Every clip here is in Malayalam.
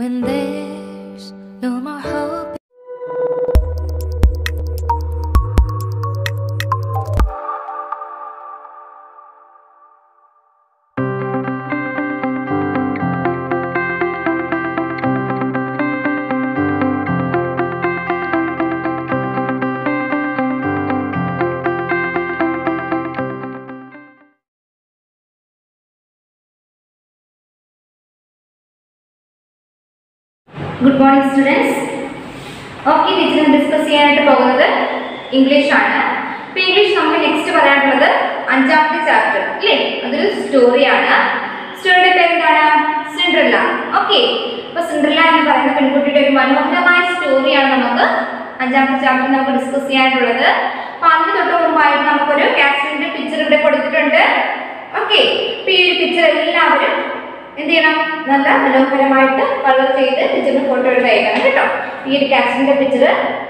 When there's no more hope. Good morning students. Okay, teacher discuss cheyanayittu English aanu. English namukku next parayanullathu അഞ്ചാമത്തെ chapter അല്ലേ? അതൊരു സ്റ്റോറി ആണ്. സ്റ്റോറിയുടെ പേര് എന്താണ്? സിൻഡ്രല്ല. ഓക്കേ. അപ്പോൾ സിൻഡ്രല്ല എന്ന് പറയുന്ന പെൺകുട്ടിയുടെ ഒരു മനോഹരമായ സ്റ്റോറിയാണ് നമുക്ക് അഞ്ചാമത്തെ ചാപ്റ്റർ നമുക്ക് ഡിസ്കസ് ചെയ്യാനുള്ളത്. അപ്പോൾ അതിന് തൊട്ട് മുമ്പായിട്ട് നമുക്കൊരു കാസ്റ്റിന്റെ പിക്ചർ ഇവിടെ കൊടുത്തിട്ടുണ്ട്. ഓക്കേ. അപ്പോൾ ഈ ഒരു പിക്ചർ എല്ലാവരും എന്ത് ചെയ്യണം? നല്ല മനോഹരമായിട്ട് കളർ ചെയ്ത് ടീച്ചറിന് ഫോട്ടോ എടുത്ത് അയക്കണം കേട്ടോ. ഈ ഒരു കാസ്റ്റിന്റെ പിക്ചർ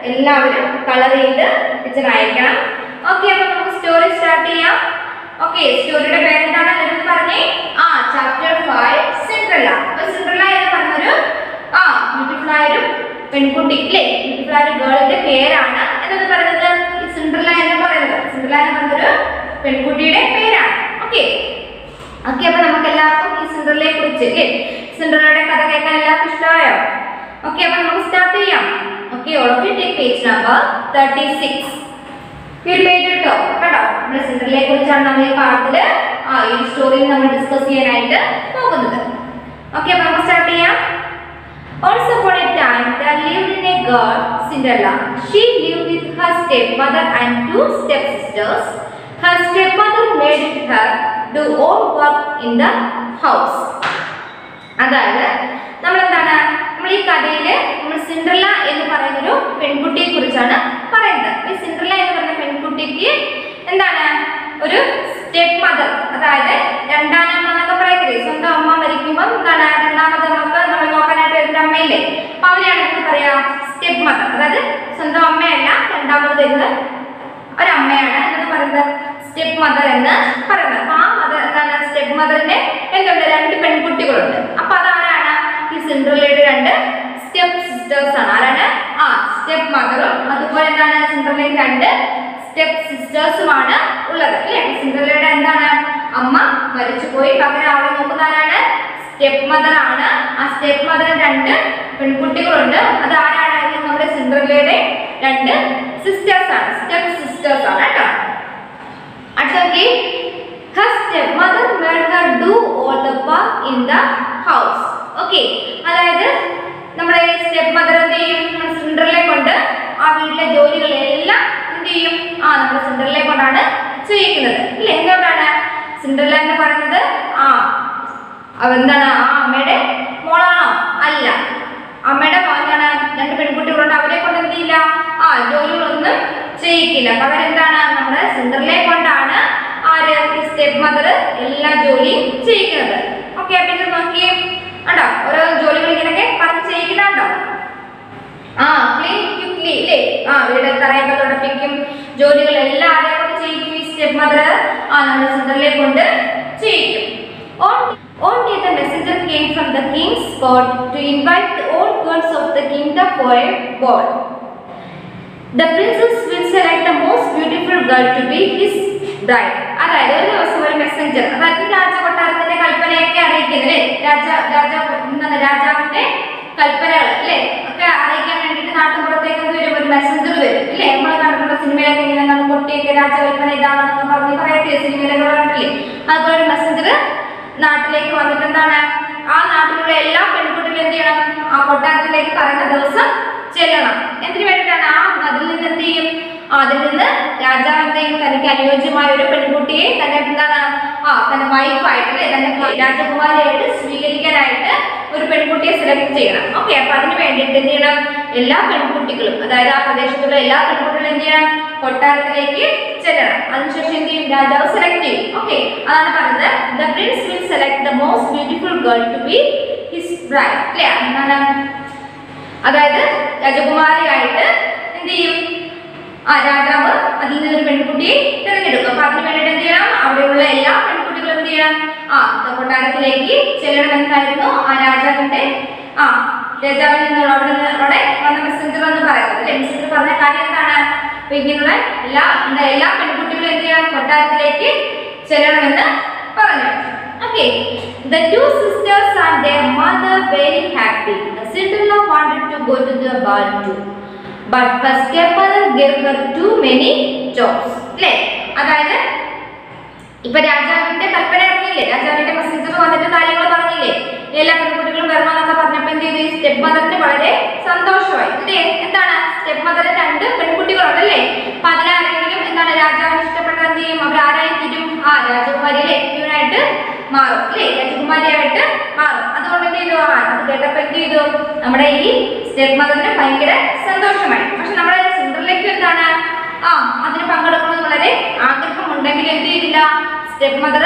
എല്ലാവരും കളർ ചെയ്ത് ടീച്ചർ അയക്കണം. ഓക്കെ, അപ്പോൾ നമുക്ക് സ്റ്റോറി സ്റ്റാർട്ട് ചെയ്യാം. ഓക്കെ, സ്റ്റോറിയുടെ പേരെന്താണ് എന്ന് പറഞ്ഞേ? Chapter 5 Cinderella. അപ്പോൾ സിൻഡ്രല്ല എന്ന് പറഞ്ഞൊരു ബ്യൂട്ടിഫുൾ ആയൊരു പെൺകുട്ടി അല്ലേ? ബ്യൂട്ടിഫുൾ ആയൊരു ഗേളിന്റെ പേരാണ് എന്ന് പറയുന്നത് ഈ സിൻഡ്രല്ല എന്ന് പറയുന്നത്. സിൻഡ്രല്ല എന്ന് പറഞ്ഞൊരു പെൺകുട്ടിയുടെ പേരാണ്. ഓക്കെ ഓക്കെ, അപ്പോൾ നമുക്ക് എല്ലാവർക്കും ഈ സിൻഡ്രല്ലയെ കുറിച്ച് സിൻഡ്രല്ലയുടെ കഥ കേൾക്കാൻ എല്ലാവർക്കും ഇഷ്ടമായോ? ഓക്കെ, അപ്പോൾ നമുക്ക് സ്റ്റാർട്ട് ചെയ്യാം. Okay, all of you take page number 36. ഈ പേജ് കേട്ടോ കേട്ടോ. നമ്മൾ സിൻഡ്രല്ലയെ കുറിച്ചാണ് നമ്മൾ ഈ പാഠത്തിൽ ഈ സ്റ്റോറിയിൽ നമ്മൾ ഡിസ്കസ് ചെയ്യാനായിട്ട് പോകുന്നത്. ഓക്കെ, അപ്പോൾ നമുക്ക് സ്റ്റാർട്ട് ചെയ്യാം. Once upon a time there lived in a girl, Cinderella. She lived with her stepmother and 2 stepsisters. Her stepmother made her do all work in the house. അതായത് നമ്മൾ ഈ കഥയിൽ നമ്മൾ സിൻഡ്രല്ല എന്ന് പറയുന്ന ഒരു പെൺകുട്ടിയെ കുറിച്ചാണ് പറയുന്നത്. ഈ സിൻഡ്രല്ല എന്ന് പറയുന്ന പെൺകുട്ടിക്ക് ഒരു സ്റ്റെപ്പ് മദർ, അതായത് രണ്ടാം അമ്മ എന്നൊക്കെ പറയത്തില്ലേ? സ്വന്തം അമ്മ മരിക്കുമ്പോൾ രണ്ടാമത്തെ അമ്മക്ക് നമ്മൾ നോക്കാനായിട്ട് വരുന്ന അമ്മയില്ലേ? അപ്പൊ അവരെയാണ് എന്ത് പറയാ? Step mother. അതായത് സ്വന്തം അമ്മയല്ല, രണ്ടാമത് വരുന്ന ഒരമ്മയാണ് എന്ന് പറയുന്നത് സ്റ്റെപ്പ് മദർ എന്ന് പറയുന്നത്. അപ്പൊ ആ മദർ സ്റ്റെപ്പ് മദറിന്റെ 2 പെൺകുട്ടികളുണ്ട്. അപ്പൊ അതാരാണ്? ഈ സിൻഡ്രല്ലയുടെ 2 സ്റ്റെപ്പ് സിസ്റ്റേഴ്സ് ആണ്. ആരാണ്? സ്റ്റെപ്പ് മദറും അതുപോലെ സിൻഡ്രല്ലയുടെ 2 സ്റ്റെപ്പ് സിസ്റ്റേഴ്സുമാണ് ഉള്ളത് അല്ലേ? സിൻഡ്രല്ലയുടെ അമ്മ മരിച്ചുപോയി, പകരം അവളെ നോക്കുന്ന ആരാണ്? സ്റ്റെപ്പ് മദർ ആണ്. ആ സ്റ്റെപ്പ് മദറിന് 2 പെൺകുട്ടികളുണ്ട്. അത് ആരാണ്? നമ്മുടെ സിൻഡ്രല്ലയുടെ 2 സിസ്റ്റേഴ്സ് ആണ്, സ്റ്റെപ്പ് സിസ്റ്റേഴ്സ് ആണ് കേട്ടോ. അടുത്ത her stepmother made her do all the work in the house. Okay, അതായത് നമ്മുടെ സ്റ്റെപ്പ് മദർ എന്ത് ചെയ്യും? സിൻഡ്രല്ലയെ കൊണ്ട് ആ വീട്ടിലെ ജോലികളെല്ലാം എന്ത് ചെയ്യും? നമ്മുടെ സിൻഡ്രല്ലയെ കൊണ്ടാണ് ചെയ്യിക്കുന്നത് അല്ലേ? എന്തുകൊണ്ടാണ്? സിൻഡ്രല്ല എന്ന് പറയുന്നത് ആ അമ്മയുടെ മോളാണോ? അല്ല, അമ്മയുടെ 2 പെൺകുട്ടികളുണ്ട്. അവരെ കൊണ്ട് എന്ത് ചെയ്യില്ല? ജോലികളൊന്നും ചെയ്യിക്കില്ല. പകരം നമ്മുടെ സിൻഡ്രല്ലയെ കൊണ്ടാണ് സ്റ്റെപ്പ് മദർ എല്ലാ ജോലിയും ചെയ്യിക്കുന്നത്. ഓക്കെ, പിന്നെ നോക്കിയേ കണ്ടോ, ഓരോ ജോലികൾ ഇങ്ങനെയൊക്കെ പറഞ്ഞ് ചെയ്യിക്കുന്നുണ്ടോ? ക്ലീൻ ക്വിക്ലി അല്ലേ? വീട് തറയൊക്കെ തുടപ്പിക്കും, ജോലികളെല്ലാം ആരെ കൊണ്ട് ചെയ്യിക്കും? ഈ സ്റ്റെപ്പ് മദർ നമ്മുടെ സിൻഡ്രല്ലയെ കൊണ്ട് ചെയ്യിക്കും. One day the messenger came from the king's court to invite all girls of the kingdom for a ball. The princess will select the most beautiful girl to be his bride. അതായത് ഒരു ദിവസം ഒരു മെസ്സഞ്ചർ, അതായത് രാജകൊട്ടാരത്തിന്റെ കൽപ്പനയൊക്കെ അറിയിക്കുന്നല്ലേ? രാജാവിന്റെ കൽപ്പനകൾ അല്ലേ ഒക്കെ അറിയിക്കാൻ വേണ്ടിയിട്ട് നാട്ടുപുറത്തേക്ക് വരും, ഒരു മെസ്സഞ്ചർ വരും അല്ലേ? നമ്മൾ കണ്ടിട്ടുള്ള സിനിമയിലൊക്കെ ഇങ്ങനെ പൊട്ടിയൊക്കെ രാജകൽപ്പന ഇതാണെന്നൊക്കെ പറഞ്ഞ് പറയത്തില്ലേ? സിനിമയിലൊക്കെ കണ്ടില്ലേ? അതുപോലെ ഒരു മെസ്സഞ്ചർ നാട്ടിലേക്ക് വന്നിട്ട് ആ നാട്ടിലുള്ള എല്ലാ പെൺകുട്ടികളും എന്ത് ചെയ്യണം? ആ കൊട്ടാരത്തിലേക്ക് പറയുന്ന ദിവസം ചെല്ലണം. എന്തിനു വേണ്ടിയിട്ടാണ്? അതിൽ നിന്ന് എന്ത് ചെയ്യും? അതിൽ നിന്ന് രാജാവിന്റെയും തനിക്ക് അനുയോജ്യമായ ഒരു പെൺകുട്ടിയെ തന്നെ തന്റെ വൈഫായിട്ട് അല്ലെ തന്നെ രാജകുമാരിയായിട്ട് സ്വീകരിക്കാനായിട്ട് ഒരു പെൺകുട്ടിയെ സെലക്ട് ചെയ്യണം. ഓക്കെ, അപ്പൊ അതിന് വേണ്ടിയിട്ട് എന്ത് ചെയ്യണം? എല്ലാ പെൺകുട്ടികളും, അതായത് ആ പ്രദേശത്തുള്ള എല്ലാ പെൺകുട്ടികളും എന്ത് ചെയ്യണം? കൊട്ടാരത്തിലേക്ക് ചെല്ലണം. അതിനുശേഷം എന്ത് ചെയ്യും? രാജാവ് സെലക്ട് ചെയ്യും. ഓക്കെ, അതാണ് പറഞ്ഞത് the prince will select the most beautiful girl to be his bride അല്ലേ? അതായത് രാജകുമാരിയായിട്ട് എന്ത് ചെയ്യും? രാജാവ് അതിൽ നിന്നൊരു പെൺകുട്ടിയെ തിരഞ്ഞെടുക്കും. അപ്പൊ അതിന് വേണ്ടിയിട്ട് എന്ത് ചെയ്യണം? അവിടെയുള്ള എല്ലാ പെൺകുട്ടികളും എന്ത് ചെയ്യണം? കൊട്ടാരത്തിലേക്ക് ചെല്ലണമെന്നായിരുന്നു ആ രാജാവിന്റെ രാജാവിൽ നിന്നുള്ള അവിടെ വന്ന മെസ്സഞ്ചർ എന്ന് പറയുന്നത് അല്ലെ. മെസ്സഞ്ചർ പറഞ്ഞ കാര്യം എന്താണ്? അപ്പൊ ഇങ്ങനെയുള്ള എല്ലാ പെൺകുട്ടികളും എന്ത് ചെയ്യണം? കൊട്ടാരത്തിലേക്ക് ചെല്ലണമെന്ന് പറഞ്ഞു. Okay, the two sisters and their mother very happy. Cinderella wanted to go to the ball too, but her stepmother gave her too many jobs. അല്ലേ? അതായത് ഇപ്പൊ രാജാവിന്റെ കൽപ്പന ഇറങ്ങിയില്ലേ, രാജാവിന്റെ മെസ്സഞ്ചർ വന്നിട്ട് കാര്യങ്ങൾ പറഞ്ഞില്ലേ, എല്ലാ പെൺകുട്ടികളും വരണമെന്നൊക്കെ പറഞ്ഞപ്പോ എന്ത് ചെയ്തു? സ്റ്റെപ്പ് മദറിന് വളരെ സന്തോഷമായി. അല്ലേ? എന്താണ്? സ്റ്റെപ്പ് മദറിന് 2 പെൺകുട്ടികളുണ്ടല്ലേ. അപ്പൊ അതിലാരെങ്കിലും എന്താണ് രാജാവിന് ഇഷ്ടപ്പെട്ട എന്ത് ചെയ്യും? അവർ ആരായി തീരും? രാജകുമാരിയിലെ ക്യൂനായിട്ട് മാറും അല്ലേ, രാജകുമാരിയായിട്ട് മാറും. അതുകൊണ്ട് എന്ത് ചെയ്തു? അത് കേട്ടപ്പോ എന്ത് ചെയ്തു? നമ്മുടെ ഈ സ്റ്റെപ്പ് മദറിന് ഭയങ്കര സന്തോഷമായി. പക്ഷെ നമ്മുടെ സിൻഡ്രല്ലയ്ക്ക് എന്താണ് അതിന് പങ്കെടുക്കണമെന്ന് വളരെ ആഗ്രഹമുണ്ടെങ്കിൽ എന്ത് ചെയ്തില്ല? സ്റ്റെപ്പ് മദർ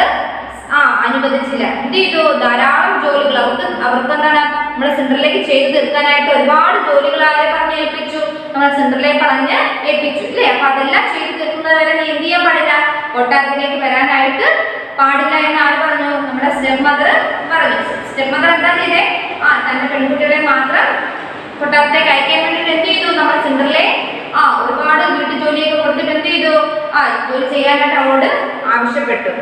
അനുവദിച്ചില്ല. എന്ത് ചെയ്തു? ധാരാളം ജോലികൾ അവർക്ക് എന്താണ് നമ്മുടെ സിൻഡ്രല്ലയ്ക്ക് ചെയ്തു തീർക്കാനായിട്ട് ഒരുപാട് ജോലികൾ ആരെ പറഞ്ഞ് ഏൽപ്പിച്ചു? നമ്മളെ സിൻഡ്രല്ലയെ പറഞ്ഞ് ഏൽപ്പിച്ചു അല്ലേ. അപ്പൊ അതെല്ലാം ചെയ്തു തീർക്കുന്നത് വരെ നീ എന്ത് ചെയ്യാൻ പാടില്ല? കൊട്ടാരത്തിലേക്ക് വരാനായിട്ട് പാടില്ല എന്ന് ആര് പറഞ്ഞു? നമ്മുടെ സ്റ്റെപ്പ് മദർ പറഞ്ഞു. സ്റ്റെപ്പ് മദർ എന്താ ചെയ്തേ? തന്റെ പെൺകുട്ടികളെ മാത്രം കൊട്ടാരത്തേക്ക് അയക്കാൻ വേണ്ടിട്ട് എന്ത് ചെയ്തു? നമ്മുടെ സിൻഡ്രല്ലയെ ഒരുപാട് വീട്ടു ജോലിയൊക്കെ കൊടുത്തിട്ട് എന്ത് ചെയ്തു? ജോലി ചെയ്യാനായിട്ട് അവളോട് ആവശ്യപ്പെട്ടു.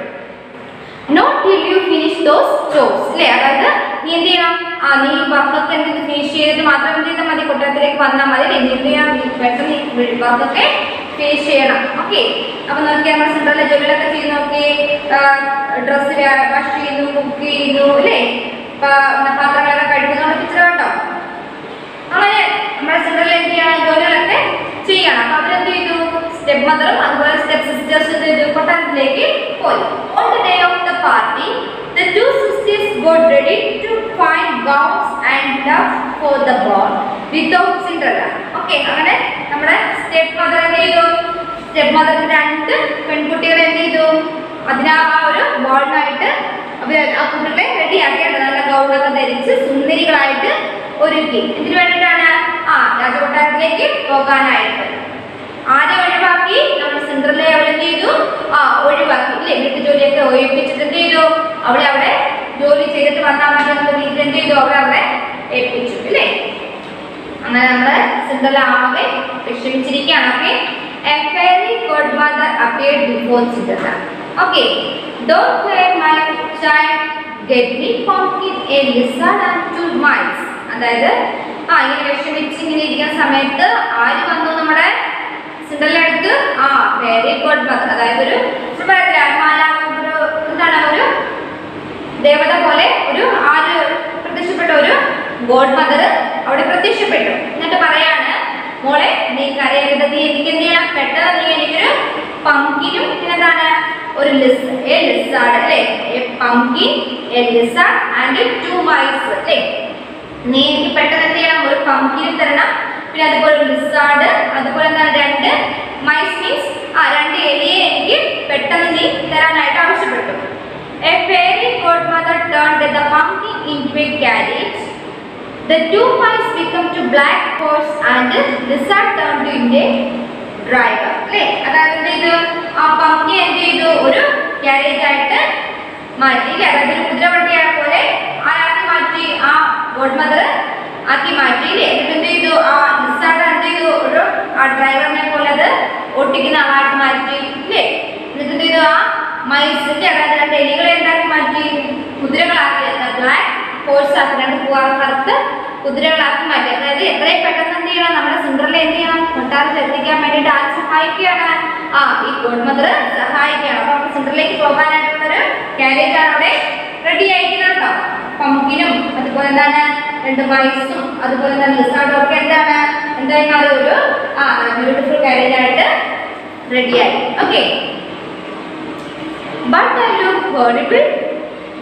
Not till you finish those chores. അല്ലേ? അതായത് നീ എന്ത് ചെയ്യണം? നീ വർക്കൊക്കെ എന്ത് ഫിനിഷ് ചെയ്തിട്ട് മാത്രം എന്ത് ചെയ്താൽ മതി? കൊട്ടാരത്തിലേക്ക് വന്നാൽ മതി. നീ എന്ത് ചെയ്യണം? പെട്ടെന്ന് വർക്കൊക്കെ ഫിനിഷ് ചെയ്യണം. ഓക്കെ. അപ്പൊ നോക്കി നമ്മുടെ സിൻഡ്രല്ല ജോലികളൊക്കെ ചെയ്ത് നോക്കി, ഡ്രസ്സ് വാഷ് ചെയ്യുന്നു, കുക്ക് ചെയ്യുന്നു അല്ലേ, പാത്രങ്ങളൊക്കെ കഴുകുന്ന പിക്ചർ കണ്ടോ? അങ്ങനെ നമ്മുടെ സിൻഡ്രല്ല എന്ത് ചെയ്യണം? ജോലികളൊക്കെ ചെയ്യണം. അപ്പൊ അവരെന്ത് ചെയ്തു? സ്റ്റെപ്പ് മദറും അതുപോലെ സ്റ്റെപ്പ് സിസ്റ്റേഴ്സും കൊട്ടാരത്തിലേക്ക് പോയി. On the day of the party, the two sisters got ready to find gowns and stuff for the ball without Cinderella. Okay, അങ്ങനെ നമ്മുടെ സ്റ്റെപ്പ് മദർ എന്ത് ചെയ്തു? സ്റ്റെപ്പ് മദറിന് 2 പെൺകുട്ടികളെ എന്ത് ചെയ്തു? അതിനാ ഒരു ബോളിനായിട്ട് ആ കുട്ടികളെ റെഡിയാക്കിയിട്ട് നല്ല ഗൗണൊക്കെ ധരിച്ച് സുന്ദരികളായിട്ട് ഒരുക്കി. എന്തിനു വേണ്ടിയിട്ടാണ്? രാജകൊട്ടാരത്തിലേക്ക് പോകാനായിട്ട്. ആരെ ഒഴിവാക്കി? നമ്മുടെ സിൻഡ്രല്ലയെ അവരെന്ത് ചെയ്തു? ഒഴിവാക്കി അല്ലേ. വീട്ടു ജോലിയൊക്കെ ഒഴിപ്പിച്ചിട്ട് എന്ത് ചെയ്തു? അവളെ അവിടെ ജോലി ചെയ്തിട്ട് വന്നാൽ മതി എന്നുള്ള രീതിയിൽ എന്ത് ചെയ്തു? അവളെ അവിടെ ഏൽപ്പിച്ചു അല്ലേ. അങ്ങനെ നമ്മുടെ സിൻഡ്രല്ല ആകെ വിഷമിച്ചിരിക്കുകയാണ്. Okay. A fairy godmother appeared before Cinderella. Okay. Don't cry, my child. Get me pumpkin, a lizard and 2 mice. അതായത് ഇങ്ങനെ വിഷമിച്ച് ഇങ്ങനെ ഇരിക്കുന്ന സമയത്ത് ആര് വന്നു? നമ്മുടെ സിൻഡ്രല്ല അടുത്ത് ഫെയറി ഗോഡ്മദർ, അതായത് ഒരു എന്താണ് ഒരു ദേവത പോലെ ഒരു പ്രത്യക്ഷപ്പെട്ട ഒരു ഗോഡ് മദർ അവിടെ പ്രത്യക്ഷപ്പെട്ടു. എന്നിട്ട് പറയാണ്, മോളെ നീ കരയരുത്, നീ എനിക്ക് എന്ത് ചെയ്യണം? പെട്ടെന്ന് നീ എനിക്കൊരു പംകിനും പിന്നെന്താണ് ഒരു ലിസാർഡ് അല്ലേ, pumpkin, A lizard and 2 mice അല്ലേ. നീ എനിക്ക് പെട്ടെന്ന് എന്ത് ചെയ്യണം? ഒരു പംകിനും തരണം, പിന്നെ അതുപോലെ ഒരു ലിസാർഡ്, അതുപോലെ എന്താണ് 2 mice മീൻസ് 2 എലിയെ എനിക്ക് പെട്ടെന്ന് നീ തരാനായിട്ട് ആവശ്യപ്പെട്ടു. A fairy godmother turned the pumpkin into a carriage. The 2 mice became to black horse and lizard turned into a driver. അല്ലേ, അതായത് എന്ത് ചെയ്തു? ആ പംകിൻ എന്ത് ചെയ്തു? ഒരു carriage ആയിട്ട് മാറ്റി അല്ലേ, അതായത് ഒരു കുതിരവണ്ടിയെ പോലെ ആരാക്കി മാറ്റി? ആ ഗോഡ്മദർ ആക്കി മാറ്റി അല്ലേ. എന്നിട്ട് എന്ത് ചെയ്തു? ആ ലിസാർഡ് എന്ത് ചെയ്തു? ഒരു ഡ്രൈവറിനെ പോലെ അത് ഓട്ടിക്കുന്ന ആളാക്കി മാറ്റി അല്ലേ. എന്നിട്ട് എന്ത് ചെയ്തു? ആ മൈസിന്റെ അതായത് 2 എലികളെ എന്താക്കി മാറ്റി? കുതിരകളാക്കി, ബ്ലാക്ക് ഹോഴ്സ് ആക്കി, 2 കറുത്ത കുതിരകളാക്കി മാറ്റി. അതായത് എത്രയും പെട്ടെന്ന് എന്ത് ചെയ്യണം? നമ്മുടെ സിൻഡ്രല്ല എന്ത് ചെയ്യണം? കൊട്ടാരത്തിൽ എത്തിക്കാൻ വേണ്ടിയിട്ട് ആര് സഹായിക്കുകയാണ്? ഈ ഗോഡ്മദർ സഹായിക്കുകയാണ്. അപ്പൊ നമ്മുടെ സിൻഡ്രല്ലയ്ക്ക് പോകാനായിട്ടുള്ളൊരു കാരേജ് ആണ് അവിടെ റെഡി ആയിരിക്കുന്നുണ്ടോ? പംകിനും അതുപോലെ എന്താണ് 2 മൈസും അതുപോലെ എന്താണ് ലിസാർഡും ഒക്കെ എന്താണ് എന്തായാലും ഒരു ബ്യൂട്ടിഫുൾ കാരേജ് ആയിട്ട് റെഡിയായി. Okay. But I look horrible.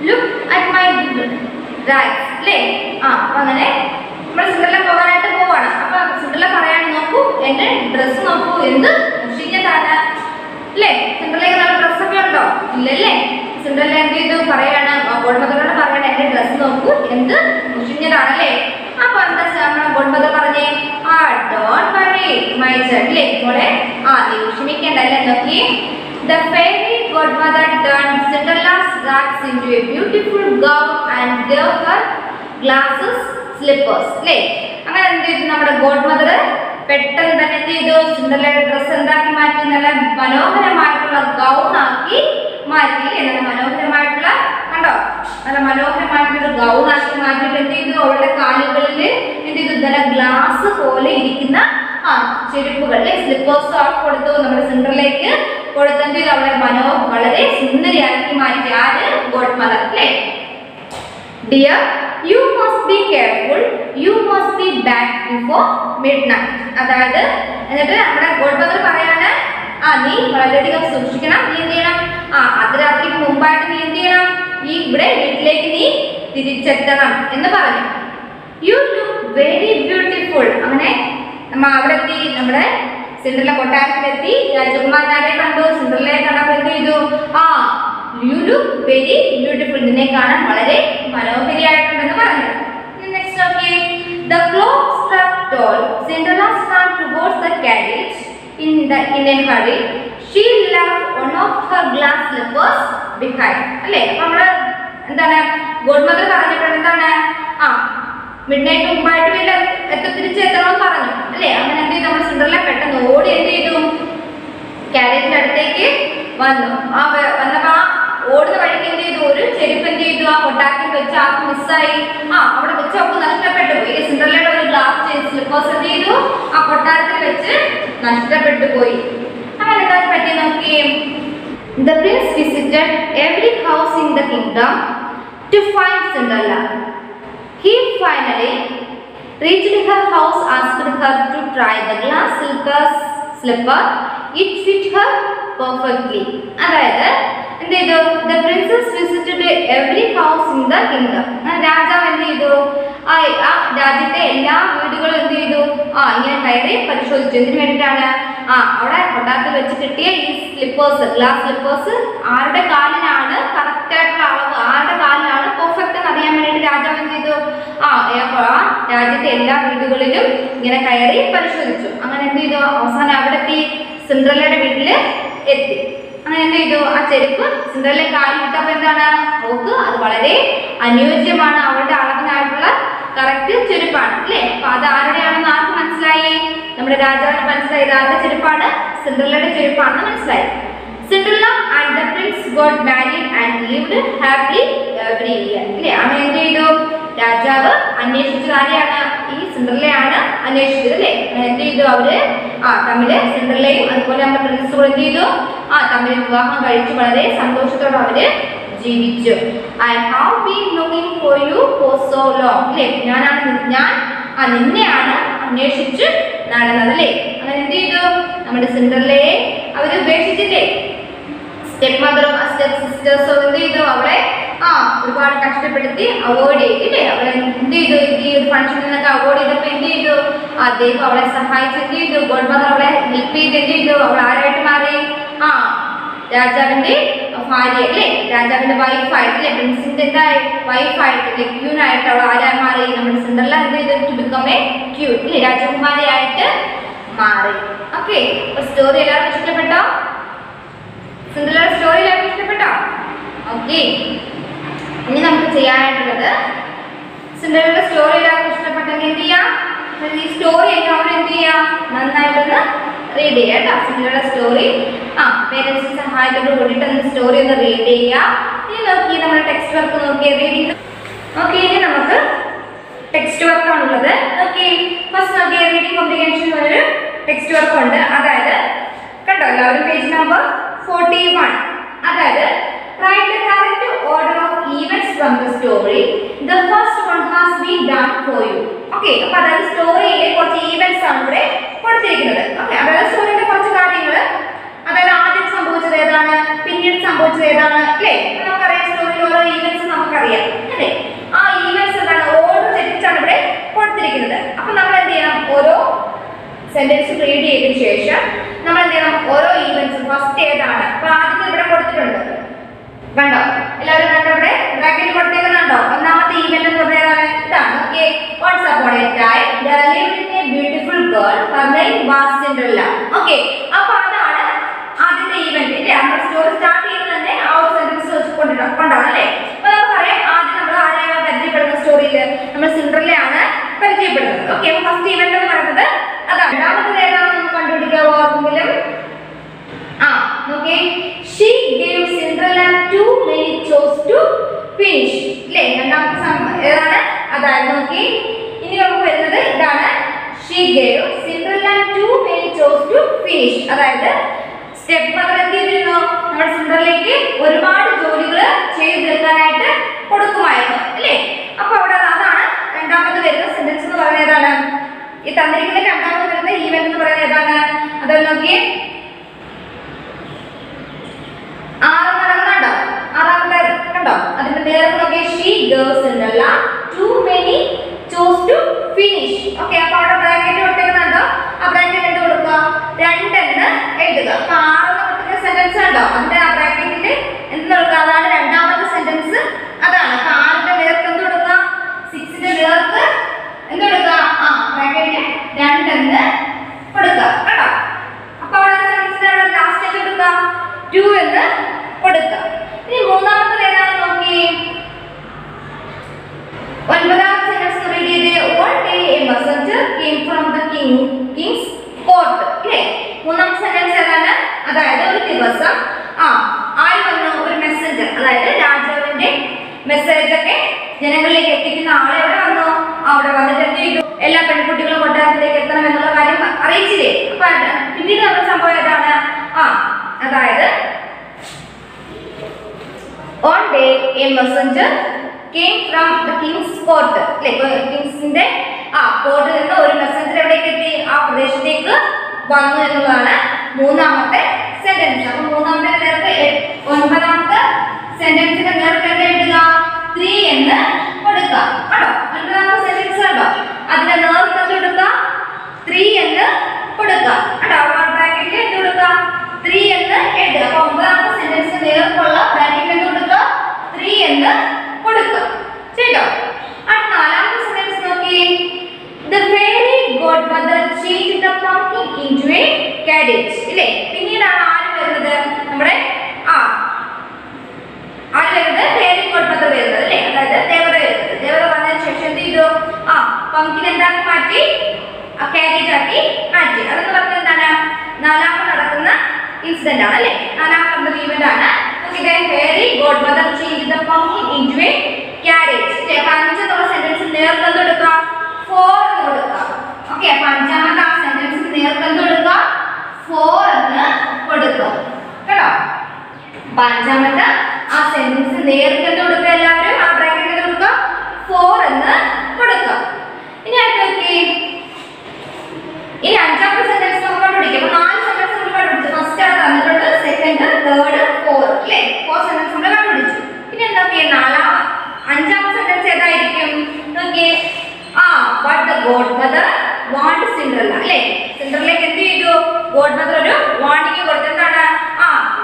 Look at my rags. അല്ലേ. അപ്പൊ അങ്ങനെ നമ്മൾ സിൻഡ്രല്ല പോകാനായിട്ട് പോവാണ്. അപ്പൊ സിൻഡ്രല്ല പറയാണ്, നോക്കൂ എന്റെ ഡ്രസ്സ് നോക്കൂ, എന്ത് മുഷിഞ്ഞതാണ് അല്ലേ. സിൻഡ്രല്ലയ്ക്ക് നല്ല ഡ്രസ്സൊക്കെ ഉണ്ടോ? ഇല്ലല്ലേ. സിൻഡ്രല്ല എന്ത് ചെയ്തു? പറയാണ്, ഗോഡ്മദറിനോട് പറയാണ്, എന്റെ ഡ്രസ്സ് നോക്കൂ എന്ത് മുഷിഞ്ഞതാണല്ലേ. അപ്പൊ എന്താ നമ്മുടെ ഗോഡ്മദർ പറഞ്ഞേ? ഡോണ്ട് വറി മൈ ചൈൽഡ് അല്ലേ, മോളെ നീ വിഷമിക്കേണ്ട അല്ലേ. നോക്കി, the fairy godmother turned Cinderella's rags into a beautiful gown and gave her glasses slippers. അല്ലേ? അങ്ങനെ എന്ത് ചെയ്തു നമ്മുടെ ഗോഡ് മദർ പെട്ടെന്ന് തന്നെ എന്ത് ചെയ്തു സിൻഡ്രല്ലയുടെ ഡ്രസ് എന്താക്കി മാറ്റി നല്ല മനോഹരമായിട്ടുള്ള ഗൗൺ ആക്കി മാറ്റി. നല്ല മനോഹരമായിട്ടുള്ള കണ്ടോ നല്ല മനോഹരമായിട്ടുള്ള ഗൗൺ ആക്കി മാറ്റിയിട്ട് എന്ത് ചെയ്തു അവളുടെ കാലുകളിൽ എന്ത് ചെയ്തു നല്ല ഗ്ലാസ് പോലെ ഇരിക്കുന്ന ചെരുപ്പുകൾ സ്ലിപ്പേഴ്സ് അവൾ കൊടുത്തു. നമ്മുടെ സിൻഡ്രല്ലയ്ക്ക് കൊടുത്തെന്ത് ചെയ്തു അവളെ വളരെ സുന്ദരിയാക്കി മാറ്റി. ആര്? God mother. അല്ലേ? Dear, you must be careful. You must be back before midnight. അതായത് എന്നിട്ട് നമ്മുടെ ഗോഡ് മദർ പറയാണ് നീ വളരെയധികം സൂക്ഷിക്കണം. നീ എന്ത് ചെയ്യണം? അർദ്ധരാത്രിക്ക് മുമ്പായിട്ട് നീ എന്ത് ചെയ്യണം? ഈ ഇവിടെ വീട്ടിലേക്ക് നീ തിരിച്ചെത്തണം എന്ന് പറഞ്ഞു. You look very beautiful. അങ്ങനെ അവിടെ എത്തി. നമ്മുടെ സിൻഡ്രല്ല കൊട്ടാരത്തിലെത്തി. രാജകുമാരനെ കണ്ടു. സിൻഡ്രല്ലയെ കണ്ടപ്പോൾ എന്ത് ചെയ്തു? You look very beautiful. നിന്നെ കാണാൻ വളരെ മനോഹരിയായിട്ടുണ്ടെന്ന് പറഞ്ഞു. Next, okay. The clock struck 12. Cinderella started towards the carriage in a hurry. She left one of her glass slippers behind. അല്ലേ? അപ്പോൾ നമ്മൾ എന്താണ് ഗോഡ് മദർ പറഞ്ഞിട്ടുണ്ട് എന്താണ് മിഡ്നൈറ്റ് മുമ്പായിട്ട് തിരിച്ചെത്തണമെന്ന് പറഞ്ഞു. അല്ലേ? അങ്ങനെ എന്ത് ചെയ്തു നമ്മൾ സിൻഡ്രല്ല പെട്ടെന്ന് ഓടി എന്ത് ചെയ്തു കാരേജിന്റെ അടുത്തേക്ക് വന്നു. വന്നപ്പോ ഓടുന്ന വഴിക്ക് എന്ത് ചെയ്തു ഒരു ചെരുപ്പ് എന്ത് ചെയ്തു കൊട്ടാരത്തിൽ വെച്ച് ആർക്ക് മിസ്സായി. അവിടെ വെച്ച് അവർക്ക് നഷ്ടപ്പെട്ടു പോയി. സിൻഡ്രല്ലയുടെ ഒരു ഗ്ലാസ് സ്ലിപ്പേഴ്സ് എന്ത് ചെയ്തു കൊട്ടാരത്തിൽ വെച്ച് നഷ്ടപ്പെട്ടു പോയി. അങ്ങനെ എന്താ പറ്റി നോക്കി. The prince visited every house in the kingdom to find Cinderella. He finally reached her house, asked her to try the glass slipper. It fit her perfectly. അതായത് എന്ത് ചെയ്തു the princess visited every house in the kingdom. രാജാവ് എന്ത് ചെയ്തു രാജ്യത്തെ എല്ലാ വീടുകളും എന്ത് ചെയ്തു ഇങ്ങനെ കയറി പരിശോധിച്ചു. എന്തിനു വേണ്ടിയിട്ടാണ് അവിടെ കൊട്ടാരത്തിൽ വെച്ച് കിട്ടിയ ഈ സ്ലിപ്പേഴ്സ് ഗ്ലാസ് സ്ലിപ്പേഴ്സ് ആരുടെ കാലിനാണ് കറക്റ്റ് ആയിട്ടുള്ള അളവ്, ആരുടെ കാലിനാണ് പെർഫെക്റ്റ് എന്ന് അറിയാൻ വേണ്ടിയിട്ട് രാജാവ് എന്ത് ചെയ്തു രാജ്യത്തെ എല്ലാ വീടുകളിലും ഇങ്ങനെ കയറി പരിശോധിച്ചു. അങ്ങനെ എന്ത് ചെയ്തു അവസാനം അവിടെ എത്തി സിൻഡ്രല്ലയുടെ വീട്ടില് എത്തി. അങ്ങനെ എന്ത് ചെയ്തു ചെരുപ്പ് സിൻഡ്രല്ല കാലിൽ ഇട്ടപ്പോ എന്താണ് നോക്ക് അത് വളരെ അനുയോജ്യമാണ്. അവളുടെ അളവിനായിട്ടുള്ള കറക്റ്റ് ചെരുപ്പാണ്. അല്ലേ? അപ്പൊ അത് ആരുടെയാണെന്ന് ആർക്ക് മനസ്സിലായി? നമ്മുടെ രാജാവിന് മനസ്സിലായി. ആരുടെ ചെരുപ്പാണ്? സിൻഡ്രല്ലയുടെ ചെരുപ്പാണെന്ന് മനസ്സിലായി. Cinderella and the prince got married and lived happily every year. അല്ലേ? അങ്ങനെ എന്ത് ചെയ്തു രാജാവ് അന്വേഷിച്ചത് ആരെയാണ്? ഈ സിൻഡ്രല്ലയാണ് അന്വേഷിച്ചത്. അല്ലേ? എന്ത് ചെയ്തു അവര് തമ്മില് സിൻഡ്രല്ലയും അതുപോലെ നമ്മുടെ പ്രിൻസും എന്ത് ചെയ്തു തമ്മിൽ വിവാഹം കഴിച്ചു വളരെ സന്തോഷത്തോടെ അവര് ജീവിച്ചു. I have been looking for you for so long. അല്ലേ? ഞാൻ നിന്നെയാണ് അന്വേഷിച്ച് നടന്നത്. അല്ലേ? അങ്ങനെ എന്ത് ചെയ്തു നമ്മുടെ സിൻഡ്രല്ലയെ അവര് ഉപേക്ഷിച്ചില്ലേ? സ്റ്റെപ്പ് മദറും സ്റ്റെപ്പ് സിസ്റ്റേഴ്സും എന്ത് ചെയ്തു അവളെ ഒരുപാട് കഷ്ടപ്പെടുത്തി അവോയ്ഡ് ചെയ്തില്ലേ? അവളെ എന്ത് ചെയ്തു ഈ ഒരു ഫംഗ്ഷനിൽ നിന്നൊക്കെ അവോയ്ഡ് ചെയ്തപ്പോ എന്ത് ചെയ്തു അദ്ദേഹം അവളെ സഹായിച്ച് എന്ത് ചെയ്തു ഗോഡ് മദർ അവളെ ഹെൽപ്പ് ചെയ്ത് എന്ത് ചെയ്തു അവൾ ആരായിട്ട് മാറി? രാജാവിന്റെ ഭാര്യ അല്ലേ? രാജാവിന്റെ വൈഫായിട്ട് അല്ലെ? പ്രിൻസിന്റെ എന്തായി വൈഫായിട്ട് ക്യൂനായിട്ട് അവൾ ആരായി മാറി? നമ്മുടെ സിൻഡ്രല്ല എന്ത് ചെയ്തു ടു ബിക്കം എ ക്യൂൻ അല്ലെ? രാജകുമാരിയായിട്ട് മാറി. ഓക്കെ, സ്റ്റോറി എല്ലാവർക്കും ഇഷ്ടപ്പെട്ടോ? സിൻഡ്രല്ല സ്റ്റോറി എല്ലാവർക്കും ഇഷ്ടപ്പെട്ടോ? ഓക്കെ, ഇനി നമുക്ക് ചെയ്യാനായിട്ടുള്ളത് സിൻഡ്രല്ലയുടെ സ്റ്റോറി എല്ലാവർക്കും ഇഷ്ടപ്പെട്ടെങ്കിൽ എന്ത് ചെയ്യാം? ഈ സ്റ്റോറി എല്ലാവരും എന്ത് ചെയ്യാം നന്നായിട്ടൊന്ന് റീഡ് ചെയ്യാം കേട്ടോ. സിൻഡ്രല്ലയുടെ സ്റ്റോറി പേരൻസിന്റെ സഹായത്തോട് കൂടിയിട്ട് ഒന്ന് സ്റ്റോറി ഒന്ന് റീഡ് ചെയ്യാം. ഇനി നോക്കി നമ്മുടെ ടെക്സ്റ്റ് വർക്ക് നോക്കി റീഡിങ്. ഓക്കെ, ഇനി നമുക്ക് ടെക്സ്റ്റ് വർക്ക് ആണുള്ളത്. ഓക്കെ, ഫസ്റ്റ് നോക്കി റീഡിങ് കോംപ്രിഹെൻഷൻ ഒരു ടെക്സ്റ്റ് വർക്ക് ഉണ്ട്. അതായത് കണ്ടോ എല്ലാവരും പേജ് നമ്പർ 41. അതായത് write the correct order of events from the story. The first one has been done for you. Okay, അപ്പോൾ അതായത് സ്റ്റോറിയിലെ കുറച്ച് ഈവൻസ് ആണ് ഇവിടെ കൊടുത്തിരിക്കുന്നത്. ഓക്കെ, അതായത് സ്റ്റോറിയുടെ കുറച്ച് കാര്യങ്ങൾ, അതായത് ആദ്യം സംഭവിച്ചത് ഏതാണ്, പിന്നീട് സംഭവിച്ചത് ഏതാണ് അല്ലേ? നമുക്കറിയാം സ്റ്റോറിയിൽ ഓരോ ഈവൻസ് നമുക്കറിയാം അല്ലേ? ആ ഈവൻസ് എന്താണ് ഓർഡർ തെറ്റിച്ചാണ് ഇവിടെ കൊടുത്തിരിക്കുന്നത്. അപ്പൊ നമ്മൾ എന്ത് ചെയ്യണം? ഓരോ സെന്റൻസ് റീഡ് ചെയ്തതിനു ശേഷം നമ്മൾ എന്ത് ചെയ്യണം? ഓരോ ഈവൻസ് ഫസ്റ്റ് ഏതാണ്? അപ്പൊ ആദ്യം ഇവിടെ കൊടുത്തിട്ടുണ്ട് കണ്ടോ? എല്ലാവരും കണ്ടോ? ഇവിടെ ബ്രാക്കറ്റിൽ കൊടുത്തേക്കുന്നുണ്ടോ? ഒന്നാമത്തെ ഈവന്റ് എന്ന് പറയുന്നത് ഇതാണ്. Okay, once upon a time there lived a beautiful girl, her name was Cinderella. Okay, അപ്പൊ അതാണ് ആദ്യത്തെ ഈവന്റ് അല്ലേ? നമ്മുടെ സ്റ്റോറി സ്റ്റാർട്ട് ചെയ്യുന്നത് തന്നെ ആ ഒരു സെന്റൻസ് വെച്ചുകൊണ്ടാണ് അല്ലേ? അപ്പൊ നമുക്കറിയാം ആദ്യം നമ്മൾ ആരെയാണ് പരിചയപ്പെടുന്ന സ്റ്റോറിയിൽ? നമ്മൾ സിൻഡ്രല്ലയാണ് she gave Cinderella too many chores to finish. അല്ലേ രണ്ടാമത്തെ ഏതാണ് അതായത് നോക്കി ഇനി നമുക്ക് വരുന്നത് ഇതാണ് she gave Cinderella too many chores to finish. അതായത് സ്റ്റെപ്പ് മദർ എന്ത് ചെയ്തിരുന്നു നമ്മുടെ സിൻഡ്രല്ലയ്ക്ക് ഒരുപാട് ജോലികൾ ചെയ്തു തീർക്കാനായിട്ട് കൊടുക്കുമായിരുന്നു അല്ലേ. അപ്പൊ അവിടെ അതാണ് രണ്ടാമത് വരുന്ന സെന്റൻസ് എന്ന് പറയുന്നത് ഏതാണ് ഈ തന്നിരിക്കുന്ന രണ്ടാമത് വരുന്ന ഈവന്റ് എന്ന് പറയുന്നത് ഏതാണ് അത് നോക്കിയേ ആറാമത്തെ കണ്ടോ അതിന്റെ നേരെ നോക്കിയേ she gave Cinderella too many chores to finish. Okay അപ്പൊ അവിടെ ബ്രാക്കറ്റ് കൊടുത്തേക്കുന്നുണ്ടോ ആ ബ്രാക്കറ്റ് എന്ത് കൊടുക്കുക 2 എന്ന് എഴുതുക. അപ്പൊ 6 കൊടുക്കുന്ന സെന്റൻസ് ഉണ്ടോ അതിന്റെ ആ ബ്രാക്കറ്റിൽ എന്ത് കൊടുക്കുക അതാണ് രണ്ടാമത്തെ സെന്റൻസ് അതാണ്. അപ്പൊ 6ന്റെ നേർക്ക് എന്ത് കൊടുക്കുക 6ന്റെ നേർക്ക് എന്ത് കൊടുക്കുക ആ ബ്രാക്കറ്റിൽ 2 എന്ന് കൊടുക്കുക കേട്ടോ. അപ്പൊ അവിടെ സെന്റൻസിന്റെ ലാസ്റ്റ് എന്ത് കൊടുക്കുക 2 എന്ന് കൊടുക്കുക. ഇനി മൂന്നാമത്തെ ഏതാണ് നോക്കി 9ാമത്തെ സെന്റൻസ് റീഡ് ചെയ്ത് one day a messenger came from the king's court. ഇല്ലേ മൂന്നാമത്തെ സെന്റൻസ് ഏതാണ് അതായത് ഒരു ദിവസം ആര് വന്നു ഒരു മെസ്സഞ്ചർ അതായത് രാജാവിന്റെ മെസ്സേജ് ഒക്കെ ജനങ്ങളിലേക്ക് എത്തിക്കുന്ന ആളെ എവിടെ വന്നു അവിടെ വന്നിട്ട് എന്ത് ചെയ്തു എല്ലാ പെൺകുട്ടികളും കൊട്ടാരത്തിലേക്ക് എത്തണം എന്നുള്ള കാര്യം അറിയിച്ചില്ലേ. അപ്പൊ പിന്നീട് നമ്മുടെ സംഭവം ഏതാണ് അതായത് one day a messenger came from the king's court. കിങ്സിന്റെ കോർട്ടിൽ നിന്ന് ഒരു മെസ്സഞ്ചർ എവിടേക്ക് എത്തി ആ പ്രദേശത്തേക്ക് വന്നു എന്നുള്ളതാണ് മൂന്നാമത്തെ സെന്റൻസ്. അപ്പൊ മൂന്നാമത്തെ നേർക്ക് 9ാമത്തെ സെന്റൻസിന്റെ നേർക്ക് എന്താ എഴുതുക 3 എന്ന് കൊടുക്കുക കേട്ടോ. 9ാമത്തെ സെന്റൻസ് കണ്ടോ അതിന്റെ നേർക്ക് എന്ത് കൊടുക്കുക 3 എന്ന് കൊടുക്കുക കേട്ടോ. ബ്രാക്കറ്റിൽ എന്ത് കൊടുക്കുക 3 എന്ന് എഴുതുക. അപ്പൊ 9ാമത്തെ സെന്റൻസിന് നേർക്കുള്ള ബ്രാക്കറ്റിൽ എന്ത് കൊടുക്കുക 3 എന്ന് കൊടുക്കുക ചെയ്തോ. അടുത്ത 4ാമത്തെ സെന്റൻസ് നോക്കി the fairy godmother changed the pumpkin into a carriage. ഇല്ലേ പിന്നീടാണ് ആര് വരുന്നത് നമ്മുടെ ആര് വരുന്നത് fairy godmother വരുന്നത് അല്ലേ അതായത് ദേവത വരുന്നത്. ദേവത വന്നതിന് ശേഷം എന്ത് ചെയ്തു പംകിൻ എന്താക്കി മാറ്റി കാരേജ് ആക്കി മാറ്റി. അതെന്ന് പറഞ്ഞത് എന്താണ് 4ാമത് നടക്കുന്ന ഇൻസിഡന്റ് ആണ് അല്ലേ 4ാമത് നടന്ന ഈവന്റ് ആണ്. fairy godmother changed the pumpkin into a carriage. അല്ലേ അപ്പൊ 5 എന്നുള്ള സെന്റൻസ് നേർക്ക് എന്ത് കൊടുക്കുക 4 എന്ന് കൊടുക്കുക. ഓക്കെ അപ്പൊ 5ാമത്തെ ആ സെന്റൻസിന് നേർക്ക് എന്ത് കൊടുക്കുക 4 എന്ന് കൊടുക്കുക കേട്ടോ. അപ്പൊ 5ാമത്തെ ആ സെന്റൻസ് നേർക്ക് എന്ത് കൊടുക്കുക എല്ലാവരും ആ ബ്രാക്കറ്റിൽ കൊടുക്കുക 4 എന്ന് കൊടുക്കുക. ഇനി അടുത്ത നോക്കി ഈ 5ാമത്തെ സെന്റൻസ് നമുക്ക് കണ്ടുപിടിക്കാം. അപ്പൊ 4 സെന്റൻസ് നമ്മൾ കണ്ടുപിടിച്ചു. ഫസ്റ്റ് ആണ് തന്നിട്ടുണ്ട് സെക്കൻഡ് തേർഡ് 4 അല്ലേ 4 സെന്റൻസ് നമ്മൾ കണ്ടുപിടിച്ചു. പിന്നെ എന്തൊക്കെയാ 5ാമത്തെ സെന്റൻസ് ഏതായിരിക്കും നോക്കിയേ what the godmother warned Cinderella അല്ലേ സിൻഡ്രല്ലയ്ക്ക് എന്ത് ചെയ്തു ഗോഡ്മദർ ഒരു വാർണിംഗ് കൊടുത്തു. എന്താണ്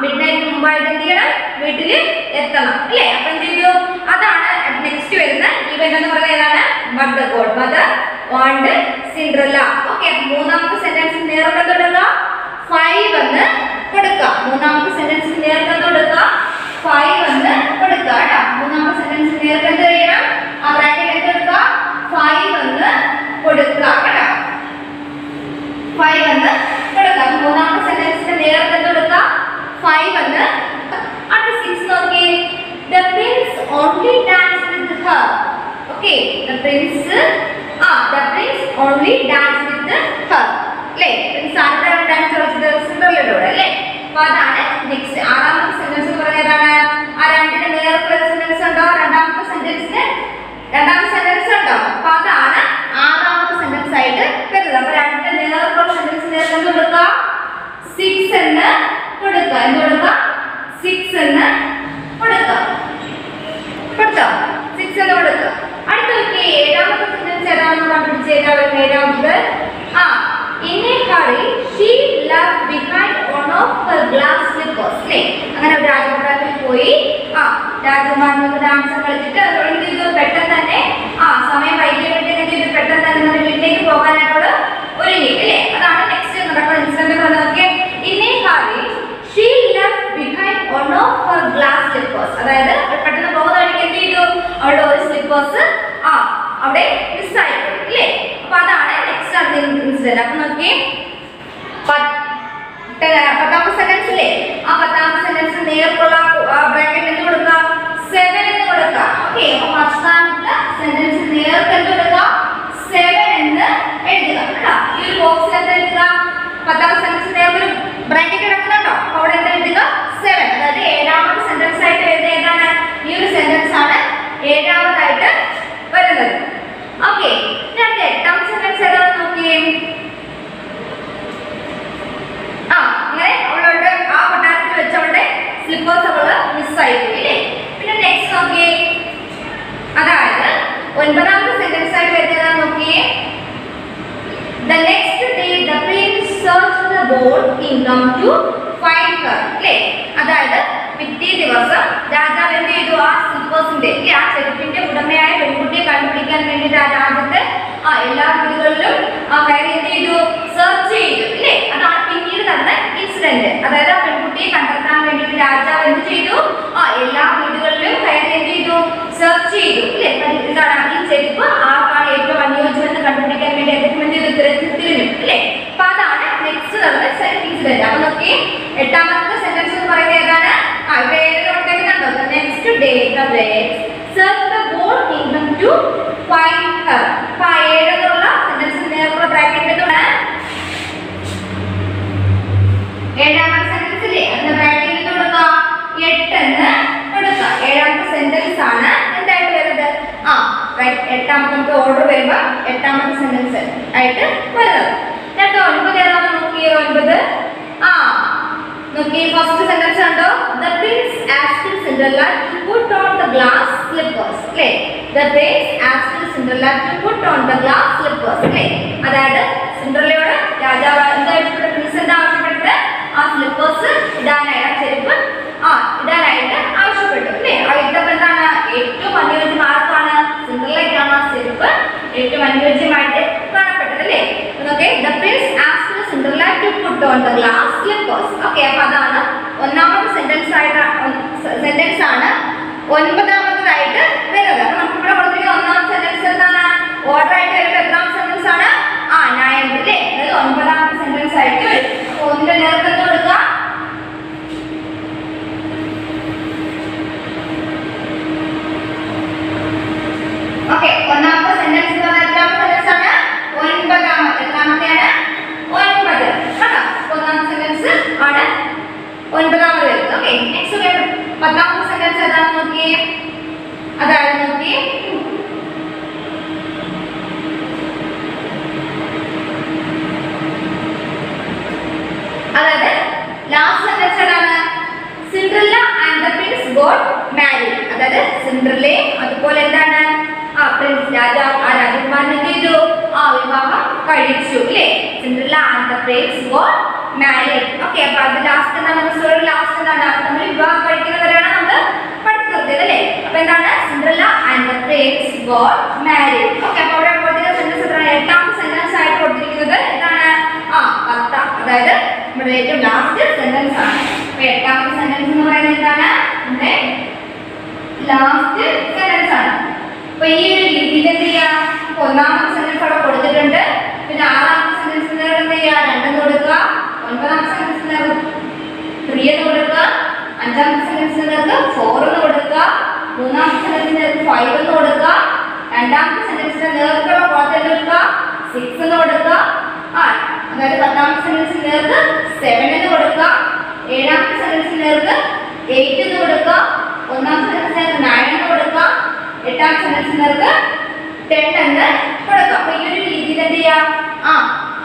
മിഡ്നൈറ്റ് മുമ്പായിട്ട് എന്ത് ചെയ്യണം വീട്ടിൽ എത്തണം അല്ലേ. അപ്പൊ എന്ത് ചെയ്തു അതാണ് നെക്സ്റ്റ് വരുന്ന ഈവന്റ് എന്ന് പറയുന്നത് ഏതാണ് what the godmother warned Cinderella. Okay 3ാമത്തെ സെന്റൻസ് നേർക്ക് കൊടുക്കുക 5 എന്ന് കൊടുക്കുക. 3ാമത്തെ സെന്റൻസ് നേർക്ക് കൊടുക്കുക 5 എന്ന് കൊടുക്കുക കേട്ടോ. 3ാമത്തെ സെന്റൻസ് നേർക്ക് എന്ത് ചെയ്യണം ആ ബ്രാക്കറ്റ് എന്ത് കൊടുക്കുക 5 എന്ന് കൊടുക്കുക കേട്ടോ. 5 എന്ന് കൊടുക്കുക. 3ാമത്തെ സെന്റൻസിന്റെ നേർക്ക് എന്ത് കൊടുക്കുക 5 എന്ന്. അടുത്ത 6 നോക്കി the prince only danced with her. Okay the prince only danced with her അല്ലേ. പ്രിൻസ് ആരുടെ ഡാൻസ് കളിച്ചത് സിൻഡ്രല്ലയുടെ കൂടെ അല്ലേ. അപ്പൊ അതാണ് നെക്സ്റ്റ് 6ാമത്തെ സെന്റൻസ് എന്ന് പറയുന്നത് ഏതാണ് ആ 2ന്റെ നേർക്കുള്ള സെന്റൻസ് ഉണ്ടോ 2ാമത്തെ സെന്റൻസിന് 2ാമത്തെ സെന്റൻസ് ഉണ്ടോ അപ്പൊ അതാണ് 6ാമത്തെ സെന്റൻസ് ആയിട്ട് വരുന്നത്. അപ്പൊ 2ന്റെ നേർക്കുള്ള സെന്റൻസ് നേർക്ക് എന്ത് കൊടുക്കുക 6 എന്ന് കൊടുക്കുക. എന്ത് കൊടുക്കുക 6 എന്ന് കൊടുക്കുക കൊടുത്തോ 6 എന്ന് കൊടുക്കുക. അടുത്ത നോക്കി 7ാമത്തെ സെന്റൻസ് ഏതാണെന്ന് കണ്ടുപിടിച്ച് ഏതാവുന്നത് in a hurry she left behind one of her glass slippers അല്ലേ. അങ്ങനെ ഒരു രാജകൊട്ടാരത്തിൽ പോയി രാജകുമാരനൊക്കെ ഡാൻസ് കളിച്ചിട്ട് അതുകൊണ്ട് ഇത് പെട്ടെന്ന് തന്നെ സമയം വൈകിട്ട് പെട്ടെന്ന് തന്നെ നമ്മുടെ വീട്ടിലേക്ക് പോകാനായിട്ടുള്ള ഒരുങ്ങി അല്ലേ. അതാണ് നെക്സ്റ്റ് നടക്കുന്ന ഇൻസിഡന്റ് നോക്കിയേ in a hurry she left behind one of her glass slippers. അതായത് പെട്ടെന്ന് പോകുന്ന വഴിക്ക് എന്ത് ചെയ്തു അവളുടെ ഒരു സ്ലിപ്പേഴ്സ് അവിടെ മിസ്സായി പോയി അല്ലേ. അപ്പൊ അതാണ് നെക്സ്റ്റ് നടന്ന ഇൻസിഡന്റ്. അപ്പൊ നോക്കിയേ 10ാമത്തെ സെന്റൻസ് അല്ലേ ആ 10ാമത്തെ സെന്റൻസ് ഫസ്റ്റാമത്തെ സെന്റൻസ് നേർക്ക് എന്ത് കൊടുക്കുക 7 എന്ന് എഴുതുക കേട്ടോ. ഈ ഒരു ബോക്സിൽ എന്താ എഴുതുക? പത്താമത്തെ സെന്റൻസ് നേർക്ക് ഒരു ബ്രാക്കറ്റ് കിടക്കുന്നുണ്ടോ? അവിടെ എന്താ എഴുതുക 7. അതായത് ഏഴാമത്തെ സെന്റൻസ് ആയിട്ട് എഴുതുക ഏതാണ്? ഈ ഒരു സെന്റൻസ് ആണ് ഏഴാമതായിട്ട് വരുന്നത്. ഓക്കെ, ഇനി അടുത്ത എട്ടാമത്തെ സെന്റൻസ് ഏതാണെന്ന് നോക്കിയേ. അങ്ങനെ അവളുടെ ആ കൊട്ടാരത്തിൽ വെച്ച് അവളുടെ സ്ലിപ്പേഴ്സ് അവള് മിസ്സായി പോയി അല്ലേ. പിന്നെ നെക്സ്റ്റ് നോക്കിയേ, അതായത് ഒൻപതാമത്തെ സെന്റൻസ് ആയിട്ട് വരുന്നതാണ് നോക്കിയേ. The next day the prince searched the whole kingdom to find her. അല്ലേ, അതായത് പിറ്റേ ദിവസം രാജാവ് എന്ത് ചെയ്തു? ആ സ്ലിപ്പേഴ്സിന്റെ ആ ചെരുപ്പിന്റെ ഉടമയായ പെൺകുട്ടിയെ കണ്ടുപിടിക്കാൻ വേണ്ടി രാജ്യത്തെ എല്ലാ വീടുകളിലും കയറി എന്ത് ചെയ്തു? സെർച്ച് ചെയ്തു അല്ലേ. അതാണ് പിന്നീട് നടന്ന ഇൻസിഡന്റ്. അതായത് ആ പെൺകുട്ടിയെ കണ്ടെത്താൻ വേണ്ടിയിട്ട് രാജാവ് എന്ത് ചെയ്തു? എല്ലാ വീടുകളിലും കയറി എന്ത് ചെയ്തു? സെർച്ച് ചെയ്തു അല്ലേ. എന്താണ് ഈ ചെരുപ്പ് ആർക്കാണ് ഏറ്റവും അനുയോജ്യമെന്ന് കണ്ടുപിടിക്കാൻ വേണ്ടി അദ്ദേഹം എന്ത് ചെയ്തു? തിരഞ്ഞു അല്ലേ. അപ്പൊ അതാണ് നെക്സ്റ്റ് നടന്ന ഇൻസിഡന്റ്. അപ്പൊ നോക്കി എട്ടാമത്തെ സെന്റൻസ് എന്ന് പറയുന്നത് ഏതാണ്? The next day the prince searched the whole kingdom to find her. അപ്പൊ ഏഴെന്നുള്ള സെന്റൻസ് നേർക്കുള്ള ബ്രാക്കറ്റ് എന്താണ്? ഏഴാമത്തെ സെന്റൻസ് ഇല്ലേ, അതിന്റെ ബ്രാക്കറ്റ് എന്ത് കൊടുക്കുക? 8 എന്ന് കൊടുക്കുക. ഏഴാമത്തെ സെന്റൻസ് ആണ് എന്തായിട്ട് വരുന്നത്? എട്ടാമത്തെ ഓർഡർ വരുമ്പോ എട്ടാമത്തെ സെന്റൻസ് ആയിട്ട് വരുന്നത്. എന്നിട്ട് 9 ഏതാണെന്ന് നോക്കിയോ? 9 നോക്കി ഫസ്റ്റ് സെന്റൻസ് കണ്ടോ? The prince asked Cinderella to put on the glass slippers. അല്ലേ, The prince asked Cinderella to put on the glass slippers. അല്ലേ, അതായത് സിൻഡ്രല്ലയോട് രാജാവ് എന്തായിട്ട് പ്രിൻസ് എന്താ ആവശ്യപ്പെട്ടത്? ആ സ്ലിപ്പേഴ്സ് ഇടാനായിട്ട്, ആ ചെരുപ്പ് ഇടാനായിട്ട് ആവശ്യപ്പെട്ടു അല്ലേ. ഇട്ടപ്പോൾ എന്താണ് ഏറ്റവും അനുയോജ്യം ആർക്കാണ്? സിൻഡ്രല്ലയ്ക്കാണ് ആ ചെരുപ്പ് ഏറ്റവും അനുയോജ്യമായിട്ട് കാണപ്പെട്ടത് അല്ലേ. The prince asked Cinderella to put on the glass slippers. Okay, അപ്പൊ അതാണ് ഒന്നാമത്തെ സെന്റൻസ് ആണ് ഒൻപതാമതായിട്ട് വരുന്നത്. അപ്പൊ നമുക്ക് ഇവിടെ കൊടുത്തിരിക്കുന്ന ഒന്നാമത്തെ സെന്റൻസ് എന്താണ്? ഓർഡർ ആയിട്ട് വരുമ്പോൾ എത്രാമത്തെ സെന്റൻസ് ആണ്? 9 അല്ലേ. അതായത് ഒൻപതാമത്തെ സെന്റൻസ് ആയിട്ട് വരും. അപ്പൊ ഒന്നിന്റെ നേർക്ക് എന്ത് കൊടുക്കുക? ഓക്കെ, ഒന്നാമത്തെ സെന്റൻസ് എത്രാമത്തെ സെന്റൻസ് ആണ്? ഒൻപതാമത്തെ. എത്രാമത്തെയാണ്? 9. കേട്ടോ, ഒന്നാമത്തെ സെന്റൻസ് ആണ് ഒൻപതാമത് വരുന്നത്. ഓക്കെ, നെക്സ്റ്റ് പത്താമത്തെ സെന്റൻസ് ഏതാണെന്ന് നോക്കിയേ. അതായത് നോക്കിയേ, അതായത് ലാസ്റ്റ് സെന്റൻസ് ഏതാണ്? Cinderella and the Prince got married. അതായത് സിൻഡ്രല്ലയും അതുപോലെ എന്താണ് പ്രിൻസ് രാജകുമാരൻ എന്ത് ചെയ്തു? വിവാഹം കഴിച്ചു അല്ലേ. Cinderella and the Prince got married. Okay, അപ്പൊ അത് ലാസ്റ്റ് എന്താണ്? സ്റ്റോറി ലാസ്റ്റ് എന്താണ്? നമ്മൾ വിവാഹം കഴിക്കുന്നവരാണ് നമ്മൾ പഠിച്ചു നിർത്തിയത് അല്ലേ. അപ്പൊ എന്താണ്? Cinderella and the Prince got married. Okay, അപ്പൊ അവിടെ കൊടുത്തിരിക്കുന്ന സെന്റൻസ് എത്രയാണ്? എട്ടാമത്തെ സെന്റൻസ് ആയിട്ട് കൊടുത്തിരിക്കുന്നത് എന്താണ്? 10. അതായത് നമ്മുടെ ഏറ്റവും ലാസ്റ്റ് സെന്റൻസ് ആണ്. അപ്പൊ എട്ടാമത്തെ സെന്റൻസ് എന്ന് പറയുന്നത് എന്താണ്? നമ്മുടെ ലാസ്റ്റ് സെന്റൻസ് ആണ്. അപ്പൊ ഈ ഒരു രീതിയിൽ എന്ത് ചെയ്യാം? ഒന്നാമത്തെ സെന്റൻസ് അവിടെ കൊടുത്തിട്ടുണ്ട്. പിന്നെ ആറാമത്തെ സെന്റൻസ് എന്ത് ചെയ്യുക? 2 എന്ന് കൊടുക്കുക. ഒൻപതാമത്തെ സെന്റൻസ് 3 എന്ന് കൊടുക്കുക. അഞ്ചാമത്തെ സെന്റൻസ് 4 എന്ന് കൊടുക്കുക. മൂന്നാമത്തെ സെന്റൻസ് 5 എന്ന് കൊടുക്കുക. രണ്ടാമത്തെ സെന്റൻസിന്റെ നേർക്കുള്ള കോളത്തിൽ എന്ത് കൊടുക്കുക? 6 എന്ന് കൊടുക്കുക. അതായത് പത്താമത്തെ സെന്റൻസിന് നേർക്ക് 7 എന്ന് കൊടുക്കുക. ഏഴാമത്തെ സെന്റൻസിന് നേർക്ക് 8 എന്ന് കൊടുക്കുക. ഒന്നാമത്തെ സെന്റൻസിന് 9 എന്ന് കൊടുക്കുക. എട്ടാമത്തെ സെന്റൻസിന് നേർക്ക് 10 എന്ന് കൊടുക്കുക. അപ്പൊ ഈ ഒരു രീതിയിൽ എന്ത് ചെയ്യാം?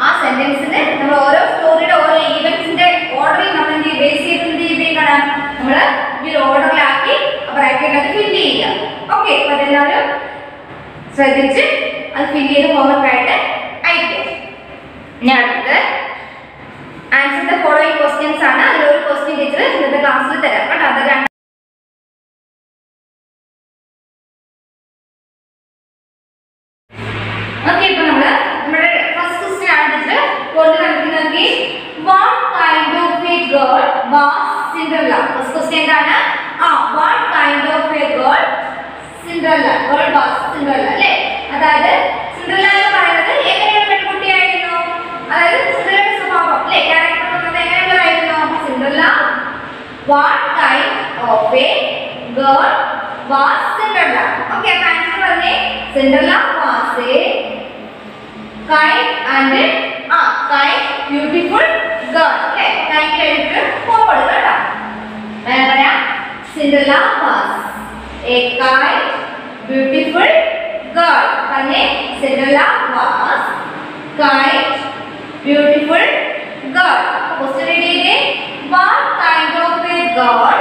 ആ സെന്റൻസിന് നമ്മൾ ഓരോ സ്റ്റോറിയുടെ ഓരോ ഈവന്റ്സിന്റെ ഓർഡറിൽ നമ്മൾ എന്ത് ബേസ് ചെയ്ത് എന്ത് ചെയ്യണം? നമ്മൾ ഈ ഒരു ഓർഡറിലാക്കി ബ്രാക്കറ്റിനകത്ത് ഫില്ല് ചെയ്യുക. ഓക്കെ, അപ്പൊ അതെല്ലാവരും ശ്രദ്ധിച്ച് അത് ഫില്ല് ചെയ്ത് ഹോംവർക്ക് ആയിട്ട് അയക്കും. ഞാൻ അടുത്തത് ആൻസർ ദ ഫോളോയിങ് ക്വസ്റ്റ്യൻസ് ആണ്. അതിലൊരു ക്വസ്റ്റ്യൻ ടീച്ചർ ഇന്നത്തെ ക്ലാസ്സിൽ തരാം കേട്ടോ. അത് ഓക്കെ, ഇപ്പൊ നമ്മുടെ ഫസ്റ്റ് ക്വസ്റ്റ്യൻ ആണ് ടീച്ചർ കൊണ്ട് തന്നിരിക്കുന്നത്. What kind of a girl was Cinderella? First question എന്താണ്? What kind of a girl Cinderella? Girl was Cinderella അല്ലേ. അതായത് സിൻഡ്രല്ല എന്ന് പറയുന്നത് എങ്ങനെയുള്ള പെൺകുട്ടിയായിരുന്നു? അതായത് സിൻഡ്രല്ലയുടെ സ്വഭാവം അല്ലേ, ക്യാരക്ടർ എന്നത് എങ്ങനെയുള്ളതായിരുന്നു? Cinderella what kind of a girl was Cinderella. Okay, അപ്പൊ Cinderella was a kind and kind beautiful girl. Okay, kind കഴിഞ്ഞിട്ട് forward കേട്ടോ. പറയാം Cinderella was a kind beautiful girl. പറഞ്ഞേ Cinderella was kind beautiful girl. Question reading. What kind of a girl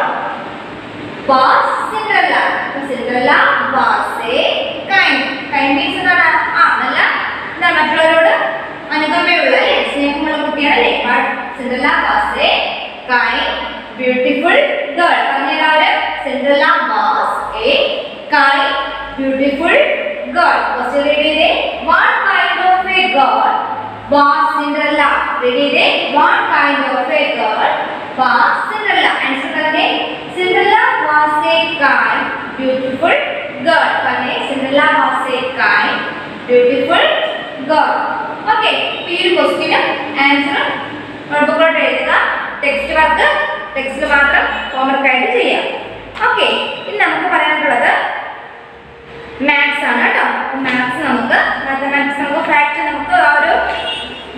was Cinderella? Cinderella was a kind. Kind means എന്താണ്? നല്ല മറ്റുള്ളവരോട് അനുകമ്പയുള്ള സ്നേഹമുള്ള കുട്ടിയാണ്. But Cinderella was a kind, beautiful girl. പറഞ്ഞാൽ Cinderella was a kind, beautiful girl. Question reading. What kind of a girl was Cinderella? Reading. What kind of a girl was Cinderella? Answer करने. Cinderella was a kind, beautiful girl. करने. Cinderella was a kind, beautiful girl. Okay. ये question answer नोटबुक एഴുതുക. ടെക്സ്റ്റ് വർക്ക് ടെക്സ്റ്റ് മാത്രം ഹോംവർക്ക് ആയിട്ട് ചെയ്യാം. ഓക്കേ. ഇനി നമുക്ക് പറയാനുള്ളത് മാത്സ് ആണ് കേട്ടോ. മാത്സ് നമുക്ക് മാത്തമാറ്റിക്സ് നമുക്ക് ഫ്രാക്ഷൻ നമുക്ക് ആ ഒരു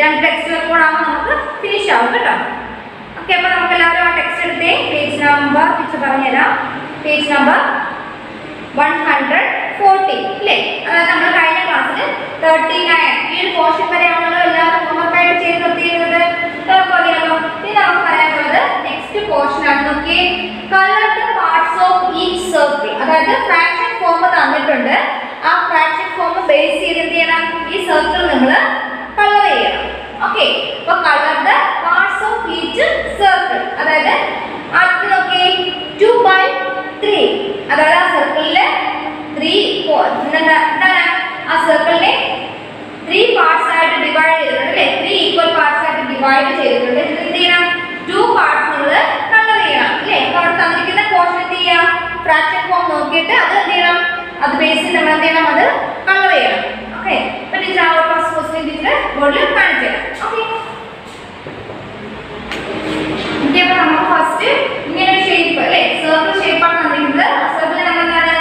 രണ്ട് ടെക്സ്റ്റ് വർക്കുകളാകുമ്പോൾ നമുക്ക് ഫിനിഷ് ആവും കേട്ടോ. ഓക്കെ, അപ്പോൾ നമുക്ക് എല്ലാവരും ആ ടെക്സ്റ്റ് എടുത്തേ. പേജ് നമ്പർ ടീച്ചർ പറഞ്ഞുതരാം. പേജ് നമ്പർ 140 അല്ലേ? അതായത് നമ്മൾ കഴിഞ്ഞ ക്ലാസ്സിൽ 39 ഈ ഒരു പോർഷൻ വരെയാണല്ലോ എല്ലാവരും ഹോംവർക്ക് ആയിട്ട് ചെയ്ത് നിർത്തിയിരുന്നത്. അറിയാമോ? ഇനി നമുക്ക് പറയാനുള്ളത് നെക്സ്റ്റ് പോർഷൻ ആണ്. നോക്കിയേ, colour the parts of each circle. അതായത് ഫ്രാക്ഷൻ ഫോം തന്നിട്ടുണ്ട്. ആ ഫ്രാക്ഷൻ ഫോം ബേസ് ചെയ്ത് എന്ത് ചെയ്യണം? ഈ സർക്കിൾ നമ്മൾ കളർ ചെയ്യണം. ഓക്കെ, അപ്പോൾ colour the parts of each circle. അതായത് അടുത്ത് നോക്കിയേ 2/3. അതായത് ആ സർക്കിളിലെ 3 എന്താണ് ആ സർക്കിളിനെ 3 പാർട്സ് ആയിട്ട് ഡിവൈഡ് ചെയ്തിട്ടുണ്ട് അല്ലേ? 3 ഈക്വൽ പാർട്സ് ആയിട്ട് ഡിവൈഡ് ചെയ്തിട്ടുണ്ട്. ഇത് എന്ത് ചെയ്യണം? 2 പാർട്സ് നമ്മൾ കളർ ചെയ്യണം അല്ലേ? അപ്പോൾ അവിടെ തന്നിരിക്കുന്ന പോർഷൻ എന്ത് ചെയ്യാം? ഫ്രാക്ഷൻ ഫോം നോക്കിയിട്ട് അത് എന്ത് ചെയ്യണം? അത് ബേസിൽ നമ്മൾ എന്ത് ചെയ്യണം? അത് കളർ ചെയ്യണം. ഓക്കെ, അപ്പോൾ ടീച്ചർ ആ ഒരു ഫസ്റ്റ് ക്വസ്റ്റ്യൻ ടീച്ചർ ബോർഡിൽ കാണിച്ചു തരാം. ഓക്കെ, അപ്പോൾ നമുക്ക് ഫസ്റ്റ് ഇങ്ങനെ ഒരു ഷേപ്പ് അല്ലേ? സർക്കിൾ ഷേപ്പാണ് തന്നിരിക്കുന്നത്. സർക്കിൾ നമ്മൾ എന്താണ്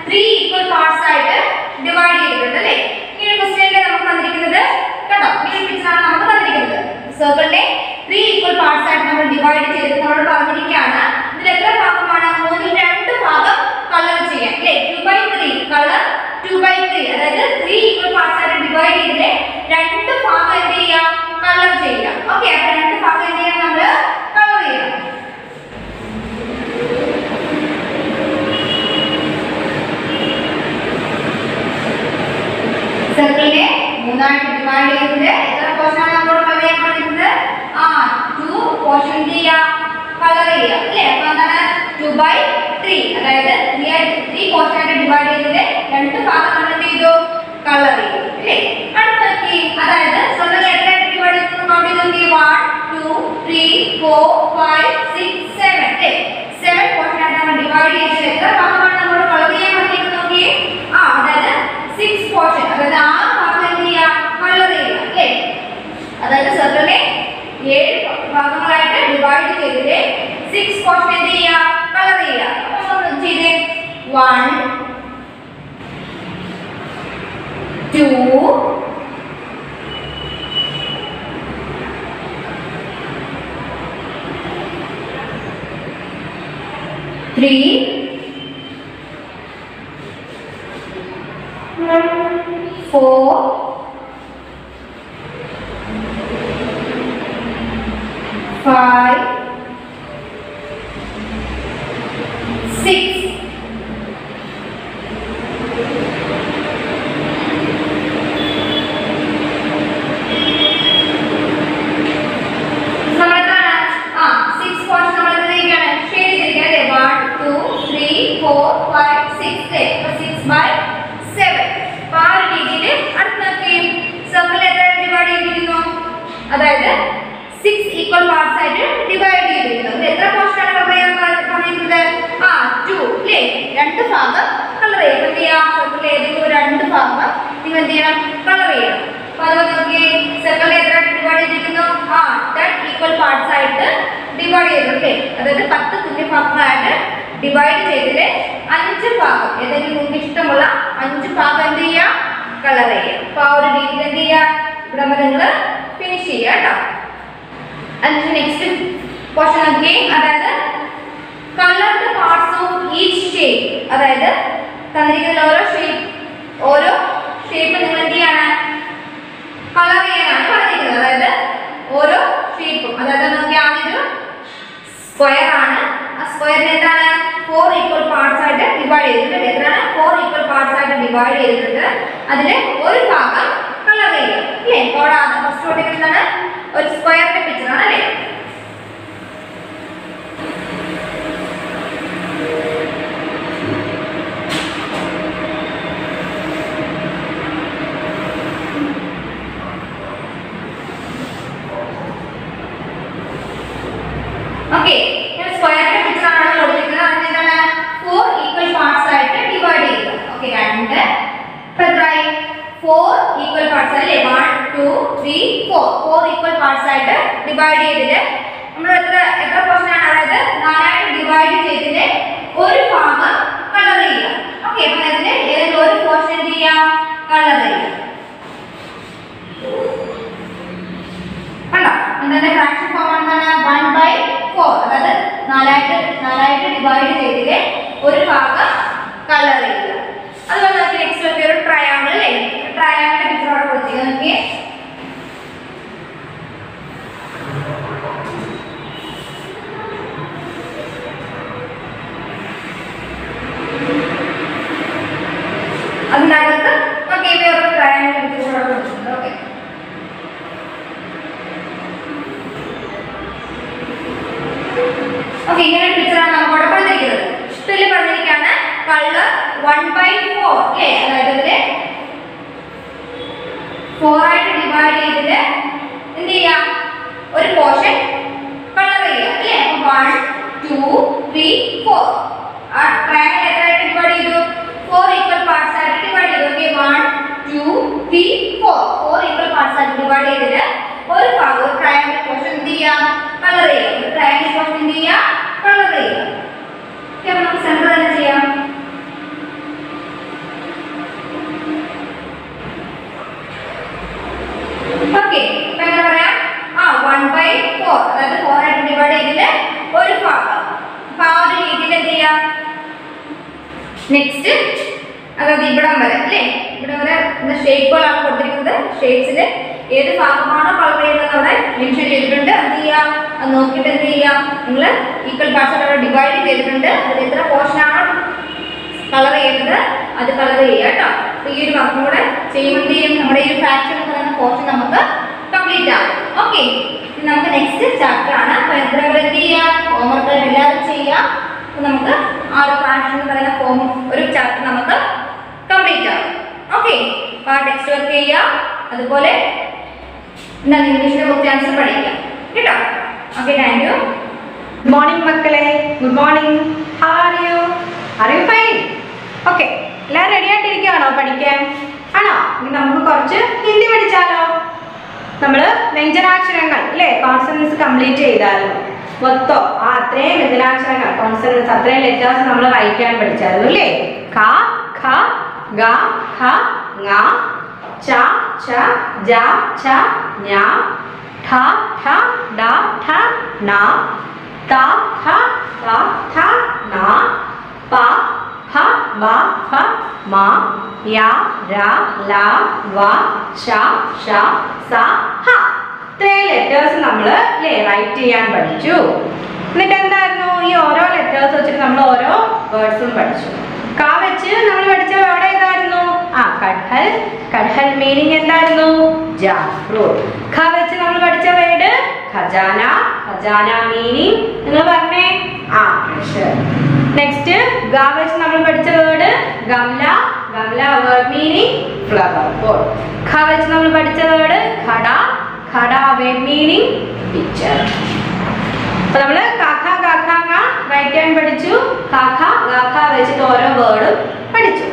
3 ഈക്വൽ പാർട്സ് ആയിട്ട് ഡിവൈഡ് ചെയ്തിട്ടുണ്ട് അല്ലേ? ഈ ഒരു ക്വസ്റ്റ്യനിൽ നമുക്ക് തന്നിരിക്കുന്നത് കേട്ടോ, ഈ ഒരു പിക്ചറാണ് നമുക്ക് തന്നിരിക്കുന്നത്. സർക്കിളിനെ 3 ഈക്വൽ പാർട്സ് ആയിട്ട് നമ്മൾ ഡിവൈഡ് ചെയ്ത് നമ്മൾ പറഞ്ഞിരിക്കുകയാണ്. ഇതിൽ എത്ര ഭാഗമാണ്? 2 ഭാഗം കളർ ചെയ്യാം അല്ലേ? 2/3 കളർ 2/3. അതായത് 3 ഈക്വൽ പാർട്സ് ആയിട്ട് ഡിവൈഡ് ചെയ്തിട്ട് 2 ഭാഗം എന്ത് ചെയ്യാം? കളർ ചെയ്യാം. ഓക്കെ, അപ്പോൾ 2 ഭാഗം എന്ത് ചെയ്യാം? നമ്മൾ കളർ ചെയ്യാം. സർക്കിളിനെ 3 ആയിട്ട് ഡിവൈഡ് ചെയ്തിട്ട് എത്ര പോർഷനാണ് നമ്മളോട് കളർ ചെയ്യാൻ പറഞ്ഞിരുന്നത്? 2 പോർഷൻ ചെയ്യാം, കളർ ചെയ്യാം അല്ലേ? അപ്പോൾ എന്താണ് 2/3. അതായത് 3 പോർഷൻ ആയിട്ട് ഡിവൈഡ് ചെയ്തിട്ട് 2 ഭാഗം നമ്മൾ എന്ത് ചെയ്തു? കളർ ചെയ്തു അല്ലേ? അടുത്ത നോക്കി, അതായത് സർക്കിൾ എത്ര ആയിട്ട് ഡിവൈഡ് ചെയ്തു? കൗണ്ട് ചെയ്ത് നോക്കി. 1 2 3 4 5 6 7 അല്ലേ? 7 പോർഷൻ ആയിട്ട് നമ്മൾ ഡിവൈഡ് ചെയ്തിട്ട് എത്ര ഭാഗമാണ് നമ്മൾ കളർ ചെയ്യാൻ പറഞ്ഞിരിക്കുന്നത്? നോക്കി, അതായത് 6 പോർഷൻ, അതായത് 6 ഭാഗം എന്ത് ചെയ്യാം? കളർ ചെയ്യാം അല്ലേ? അതായത് സർക്കിളിനെ 7 ഭാഗങ്ങളായിട്ട് ഡിവൈഡ് ചെയ്തിട്ട് 6 പോർഷൻ എന്ത് ചെയ്യാം? കളർ ചെയ്യാം. അപ്പോൾ നമ്മൾ ചെയ്തേ 1 2 3 4 5 6 അതായത് 6 ഈക്വൽ പാർട്സ് ആയിട്ട് ഡിവൈഡ് ചെയ്തിരിക്കുന്നത്. എത്ര പോർഷൻ ആണ് കളർ ചെയ്യാൻ പറഞ്ഞിരിക്കുന്നത്? 2 അല്ലേ? 2 ഭാഗം കളർ ചെയ്യണം. എന്ത് ചെയ്യാം? സർക്കിൾ ഏതെങ്കിലും 2 ഭാഗം നിങ്ങൾ എന്ത് ചെയ്യണം? കളർ ചെയ്യണം. അപ്പോൾ അതുപോലെ നോക്കി, സർക്കിൾ എത്ര ഡിവൈഡ് ചെയ്തിരിക്കുന്നു? 10 ഈക്വൽ പാർട്സ് ആയിട്ട് ഡിവൈഡ് ചെയ്തു അല്ലേ? അതായത് 10 തുല്യ ഭാഗങ്ങളായിട്ട് ഡിവൈഡ് ചെയ്തതിൽ 5 ഭാഗം ഏതെങ്കിലും നിങ്ങൾക്ക് ഇഷ്ടമുള്ള 5 ഭാഗം എന്ത് ചെയ്യാം, കളർ ചെയ്യാം. അപ്പോൾ ആ ഒരു രീതിയിൽ എന്ത് ചെയ്യാം, ഇവിടെ നിങ്ങൾ ഫിനിഷ് ചെയ്യുക കേട്ടോ. അതിന് നെക്സ്റ്റ് പോർഷൻ നോക്കിയേ, അതായത് colour the parts of each shape. അതായത് തന്നിരിക്കുന്ന ഓരോ ഷേപ്പ് നിങ്ങൾ എന്ത് ചെയ്യാണ്, കളർ ചെയ്യാനാണ് പറഞ്ഞിരിക്കുന്നത്. അതായത് ഓരോ ഷേപ്പും, അതായത് നോക്കി ആദ്യൊരു സ്ക്വയർ ആണ്. ആ സ്ക്വയറിന് എന്താണ് 4 ഈക്വൽ പാർട്സ് ആയിട്ട് ഡിവൈഡ് ചെയ്തിട്ടുണ്ട്. എത്രയാണ് 4 ഈക്വൽ പാർട്സ് ആയിട്ട് ഡിവൈഡ് ചെയ്തിട്ടുണ്ട്. അതിൽ ഒരു ഭാഗം കളർ ചെയ്യുക അല്ലേ. അപ്പോൾ ഫസ്റ്റ് കൊടുത്തിരിക്കുന്നതാണ് ഒരു സ്ക്വയറിന്റെ പിക്ചർ ആണ് അല്ലേ. ഓക്കെ, സ്ക്വയറിന്റെ പിക്ചർ ആണ് കൊടുത്തിരിക്കുന്നത്. അതിനെന്താണ് 4 ഈക്വൽ പാർട്സ് ആയിട്ട് ഡിവൈഡ് ചെയ്യുക. ഓക്കെ, 2 എത്രയായി 4 ഈക്വൽ പാർട്സ് അല്ലേ. 1 2 3 4 ഈക്വൽ പാർട്സ് ആയിട്ട് ഡിവൈഡ് ചെയ്തിട്ട് നമ്മൾ എത്ര പോർഷൻ ആണ്, അതായത് 4 ആയിട്ട് ഡിവൈഡ് ചെയ്തിട്ട് ഒരു ഭാഗം കളർ ചെയ്യുക. ഓക്കെ, അപ്പോൾ ഇതിന്റെ ഏതെങ്കിലും ഒരു പോർഷൻ എന്ത് ചെയ്യാം, കളർ ചെയ്യുക. കണ്ടോ, എന്താണ് ഫ്രാക്ഷൻ ഫോം എന്താണ് 1/4. അതായത് 4 ആയിട്ട് ഡിവൈഡ് ചെയ്തിട്ട് ഒരു ഭാഗം കളർ ചെയ്യുക. അതുപോലെ നമുക്ക് നെക്സ്റ്റ് ഒക്കെ ഒരു ട്രയാങ്കിൾ അല്ലേ. ട്രയാങ്കിളിന്റെ പിക്ചർ അവിടെ കൊടുത്തിരിക്കുന്നത് നോക്കിയേ. അതിനകത്ത് നമുക്ക് വേറൊരു ട്രയാങ്കിളിന്റെ പിക്ചർ അവിടെ കൊടുത്തിട്ടുണ്ട്. ഓക്കെ, ഓക്കെ, ഇങ്ങനെ പിക്ചറാണ് നമുക്ക് അവിടെ പറഞ്ഞിരിക്കുന്നത്. ഇതിൽ പറഞ്ഞിരിക്കുകയാണ് കളർ 1/4 അല്ലേ. അതായത് ഇതില് 4 ആയിട്ട് ഡിവൈഡ് ചെയ്തിട്ട് എന്ത് ചെയ്യാം, ഒരു പോർഷൻ കളർ ചെയ്യുക അല്ലേ. 1 2 3 4 ആ ട്രയാങ്കിൾ എത്രയായിട്ട് ഡിവൈഡ് ചെയ്തു, 4 ഈക്വൽ പാർട്സ് ആയിട്ട് ഡിവൈഡ് ചെയ്തു. ഓക്കെ, 1 2 3 4 ഈക്വൽ പാർട്സ് ആയിട്ട് ഡിവൈഡ് ചെയ്തിട്ട് ഒരു ഭാഗം ഒരു ട്രയാങ്കിൾ പോർഷൻ എന്ത് ചെയ്യാം, കളർ ചെയ്യാം. ഒരു ട്രയാങ്കിൾ പോർഷൻ എന്ത് ചെയ്യാം, കളർ ചെയ്യാം. ഓക്കെ, അപ്പോൾ നമുക്ക് സെന്റർ തന്നെ ചെയ്യാം. ഓക്കെ, അപ്പോൾ എന്താ പറയാ, 1/4 അതായത് 4 ആയിട്ട് ഡിവൈഡ് ചെയ്തിട്ട് ഒരു ഭാഗം. അപ്പോൾ ആ ഒരു രീതിയിൽ എന്ത് ചെയ്യാം. നെക്സ്റ്റ് അതായത് ഇവിടം വരെ അല്ലേ, ഇവിടെ വരെ ഷേപ്പുകളാണ് കൊടുത്തിരിക്കുന്നത്. ഷേപ്സിൽ ഏത് ഭാഗമാണോ കളർ ചെയ്യുന്നത് അവിടെ മെൻഷൻ ചെയ്തിട്ടുണ്ട്. എന്ത് ചെയ്യാം, അത് നോക്കിയിട്ട് എന്ത് ചെയ്യാം, നിങ്ങൾ ഈക്വൽ പാർട്സ് അവിടെ ഡിവൈഡ് ചെയ്തിട്ടുണ്ട്. അതിൽ എത്ര പോർഷൻ ആണോ കളർ ചെയ്യുന്നത് അത് കളർ ചെയ്യുക കേട്ടോ. അപ്പോൾ ഈ ഒരു വർക്കും കൂടെ ചെയ്യുമ്പോൾ എന്ത് ചെയ്യും, നമ്മുടെ ഈ ഫ്രാക്ഷൻ എന്ന് പറയുന്ന പോർഷൻ നമുക്ക് കംപ്ലീറ്റ് ആകും. ഓക്കെ, നമുക്ക് നെക്സ്റ്റ് ചാപ്റ്റർ ആണ്. അപ്പോൾ എത്ര എന്ത് ചെയ്യാം, ഹോംവർക്ക് എല്ലാവരും ചെയ്യാം. അപ്പോൾ നമുക്ക് ആ ഒരു ഫ്രാക്ഷൻ എന്ന് പറയുന്ന ഒരു ചാപ്റ്റർ നമുക്ക് കംപ്ലീറ്റ് ആകും. ഓക്കെ, അപ്പോൾ ആ ടെക്സ്റ്റ് വർക്ക് ചെയ്യുക. അതുപോലെ എന്താണ് ഇംഗ്ലീഷിനെ കുറിച്ച് ആൻസർ പഠിക്കുക കേട്ടോ. Okay, thank you. Good morning മക്കളെ. Good morning. How are you? Are you fine? Okay, എല്ലാവരും റെഡി ആയിട്ടിരിക്കുകയാണോ പഠിക്കാൻ? ആണോ? ഇനി നമുക്ക് കുറച്ച് ഹിന്ദി പഠിച്ചാലോ? നമ്മൾ വ്യഞ്ജനാക്ഷരങ്ങൾ അല്ലേ, കോൺസണൻസ് കംപ്ലീറ്റ് ചെയ്തായിരുന്നു. മൊത്തം അത്രയും വ്യഞ്ജനാക്ഷരങ്ങൾ കോൺസണൻസ് അത്രയും ലെറ്റേഴ്സ് നമ്മൾ വായിക്കാൻ പഠിച്ചായിരുന്നു അല്ലേ. ക ഖ ഗ ഘ ങ ച ഛ ജ ഛ ഞ ഠ ഠ ഡ ഠ ണ ത ഥ ത ഥ ന പ ഫ ബ ഫ മ യ ര ല വ ശ ഷ സ ഹ. ഇത്രയും ലെറ്റേഴ്സ് നമ്മൾ അല്ലേ റൈറ്റ് ചെയ്യാൻ പഠിച്ചു. എന്നിട്ട് എന്തായിരുന്നു, ഈ ഓരോ ലെറ്റേഴ്സ് വെച്ചിട്ട് നമ്മൾ ഓരോ വേർഡ്സും പഠിച്ചു. ക വെച്ച് നമ്മൾ പഠിച്ച വേർഡ് ഏതായിരുന്നു, കഡ്ഹൽ. കഡ്ഹൽ മീനിങ് എന്തായിരുന്നു, ജാക്ക് ഫ്രൂട്ട്. ഖ വെച്ച് നമ്മൾ പഠിച്ച വേർഡ് ഖജാന. ഖജാന മീനിങ് നിങ്ങൾ പറഞ്ഞേ, ട്രഷർ. നെക്സ്റ്റ് ഗ വെച്ച് നമ്മൾ പഠിച്ച വേർഡ് ഗംല. ഗംല വേർഡ് മീനിങ് ഫ്ലവർ പോട്ട്. ഖ വെച്ച് നമ്മൾ പഠിച്ച വേർഡ് ഖട. ഖട വേർഡ് മീനിങ് പിക്ചർ. അപ്പോൾ നമ്മൾ കാക്ക കാക്ക റൈറ്റ് ഹാൻഡ് പഠിച്ചു. കാക്ക കാക്ക വെച്ചിട്ട് ഓരോ വേർഡും പഠിച്ചു.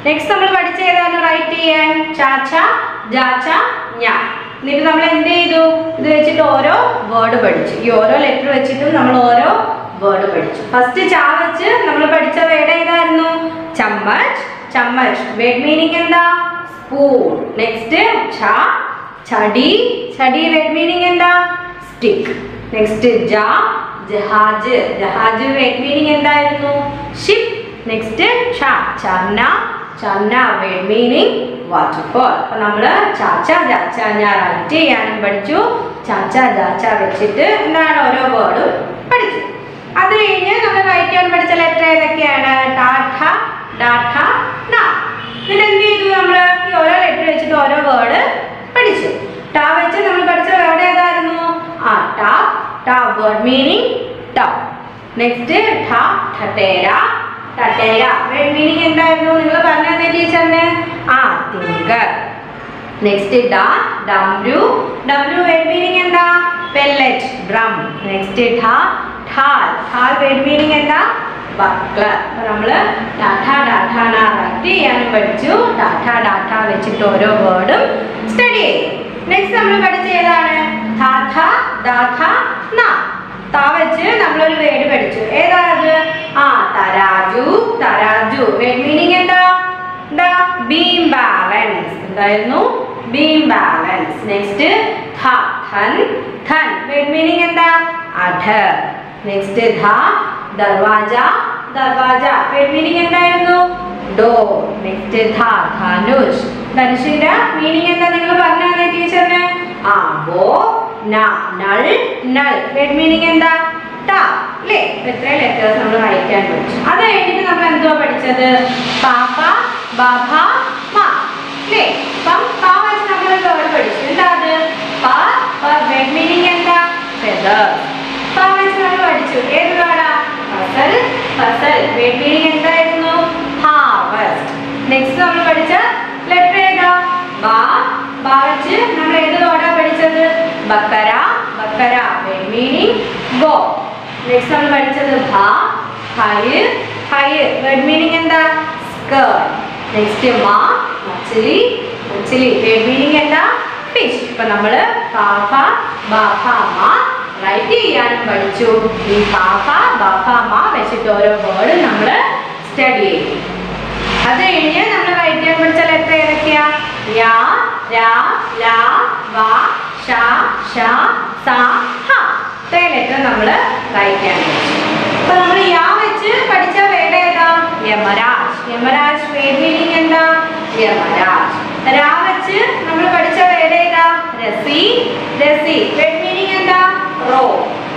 നെക്സ്റ്റ് നമ്മൾ പഠിച്ച ഏതാണ് റൈറ്റ് ചെയ്യാൻ, ചാച്ച ജാച്ച ഞാ. എന്നിട്ട് നമ്മൾ എന്ത് ചെയ്തു, ഇത് വെച്ചിട്ട് ഓരോ വേർഡ് പഠിച്ചു. ഈ ഓരോ ലെറ്റർ വെച്ചിട്ടും നമ്മൾ ഓരോ വേർഡ് പഠിച്ചു. ഫസ്റ്റ് ച വെച്ച് നമ്മൾ പഠിച്ച വേർഡ് ഏതായിരുന്നു? ചമ്മച്ച്. ചമ്മച്ച് വേർഡ് മീനിങ് എന്താ? സ്പൂൺ. നെക്സ്റ്റ് ഛ ഛടി. ഛടി വേർഡ് മീനിങ് എന്താ? സ്റ്റിക്ക്. നെക്സ്റ്റ് ജ ജഹാജ്. ജഹാജ് വേർഡ് മീനിങ് എന്തായിരുന്നു? ഷിപ്പ്. നെക്സ്റ്റ് ഛ ചർന. ചർന വേർഡ് മീനിങ് വാട്ടർഫോൾ. അപ്പൊ നമ്മള് ചാച്ച ചാച്ച ഞാൻ റൈറ്റ് ചെയ്യാനും പഠിച്ചു. ചാച്ച ചാച്ച വെച്ചിട്ട് എന്താണ് ഓരോ വേർഡും പഠിച്ചു. അത് കഴിഞ്ഞ് നമ്മൾ റൈറ്റ് ചെയ്യാൻ പഠിച്ച ലെറ്റർ ഏതൊക്കെയാണ്? ടാഠ ഡാഠ ന. എന്നിട്ട് എന്ത് ചെയ്തു? നമ്മള് ഈ ഓരോ ലെറ്റർ വെച്ചിട്ട് ഓരോ വേർഡ് പഠിച്ചു. ടാ വെച്ച് നമ്മൾ പഠിച്ച വേർഡ് ഏതായിരുന്നു? ആ ടാ. ടാ വേർഡ് മീനിങ് ടൗ. നെക്സ്റ്റ് ഠ ഠട്ടേര. ടട്ടേര വേർഡ് മീനിങ് എന്തായിരുന്നു? നിങ്ങൾ പറഞ്ഞു തന്നെ ടീച്ചറിന്. ആ തിങ്കർ. നെക്സ്റ്റ് ഡ ഡംരു. ഡംരു വേർഡ് മീനിങ് എന്താ? Pellet drum. നെക്സ്റ്റ് ഠ ഠാൽ. ഠാൽ വേർഡ് മീനിങ് എന്താ? ബക്ലർ. അപ്പൊ നമ്മള് ടാഠ ഡാഠ ന റൈറ്റ് ചെയ്യാനും പഠിച്ചു. ടാഠ ഡാഠ വെച്ചിട്ട് ഓരോ വേർഡും സ്റ്റഡി ചെയ്തു. നെക്സ്റ്റ് നമ്മൾ പഠിച്ച ഏതാണ്? ധാഥ ദാഥ ന. താ വെച്ച് നമ്മളൊരു വേർഡ് പഠിച്ചു. ഏതാണത്? ആ തരാജു. തരാജു വേർഡ് മീനിങ് എന്താ? Beam balance. എന്തായിരുന്നു? Beam balance. നെക്സ്റ്റ് ധ ധൻ. ധൻ വേർഡ് മീനിങ് എന്താ? അധർ. നെക്സ്റ്റ് ധ ദർവാജ. ദർവാജ വേർഡ് മീനിങ് എന്തായിരുന്നു? ഡോർ. നെക്സ്റ്റ് ധ ധനുഷ്. ധനുഷിന്റെ മീനിങ് എന്താ? നിങ്ങൾ പറഞ്ഞു തന്നെ ടീച്ചറിന്. ആ ബോ ന നൾ. നൾ വേർഡ് മീനിങ് എന്താ? ടാ. അല്ലേ? എത്ര ലെറ്റേഴ്സ് നമ്മൾ വായിക്കാൻ പഠിച്ചു. അത് കഴിഞ്ഞിട്ട് നമ്മൾ എന്തുവാ പഠിച്ചത്? പാപ്പ ബാഭ മാ. അല്ലേ? അപ്പം പാ വെച്ച് നമ്മൾ വേർഡ് പഠിച്ചു. എന്താ അത്? പാ. വേർഡ് മീനിങ് എന്താ? ഫെദർ. പാ വെച്ച് നമ്മൾ പഠിച്ചു. ഏത് വേർഡാ? ഫസൽ. ഫസൽ വേർഡ് മീനിങ് എന്തായിരുന്നു? ഹാർവെസ്റ്റ്. നെക്സ്റ്റ് നമ്മൾ പഠിച്ച ലെറ്റർ ഏതാ? ബാ. ബാ വെച്ച് നമ്മൾ ഏത് വേർഡാ പഠിച്ചത്? ബക്കര. ബക്കര വേർഡ് മീനിങ് ഗോ. നെക്സ്റ്റ് നമ്മൾ പഠിച്ചത് ഭ. ഹയ്. ഹയ് വേർഡ് മീനിങ് എന്താ? സ്കേർട്ട്. നെക്സ്റ്റ് മാ. മച്ചിലി. മച്ചിലി വേർഡ് മീനിങ് എന്താ? ഫിഷ്. ഇപ്പൊ നമ്മള് പാഫ ബാഫ മാ റൈറ്റ് ചെയ്യാനും പഠിച്ചു. ഈ പാഫ ബാഫ മാ വെച്ചിട്ട് ഓരോ വേർഡ് നമ്മൾ സ്റ്റഡി ചെയ്യും. അത് കഴിഞ്ഞ് നമ്മൾ റൈറ്റ് ചെയ്യാൻ പഠിച്ച ലെറ്റർ ഏതൊക്കെയാ? യാ രാ ലാ വാ ഷ ഷ സ ഹ. ഇത്രയും ലെറ്റർ നമ്മൾ റൈറ്റ് ചെയ്യാൻ പഠിച്ചു. അപ്പൊ നമ്മൾ യാ വെച്ച് പഠിച്ച വേർഡ് ഏതാ? യമരാജ്. യമരാജ് വേർഡ് മീനിങ് എന്താ? യമരാജ്. രാ വെച്ച് നമ്മൾ പഠിച്ച വേർഡ് ഏതാ? രസി. രസി വേർഡ് മീനിങ് എന്താ? റോ.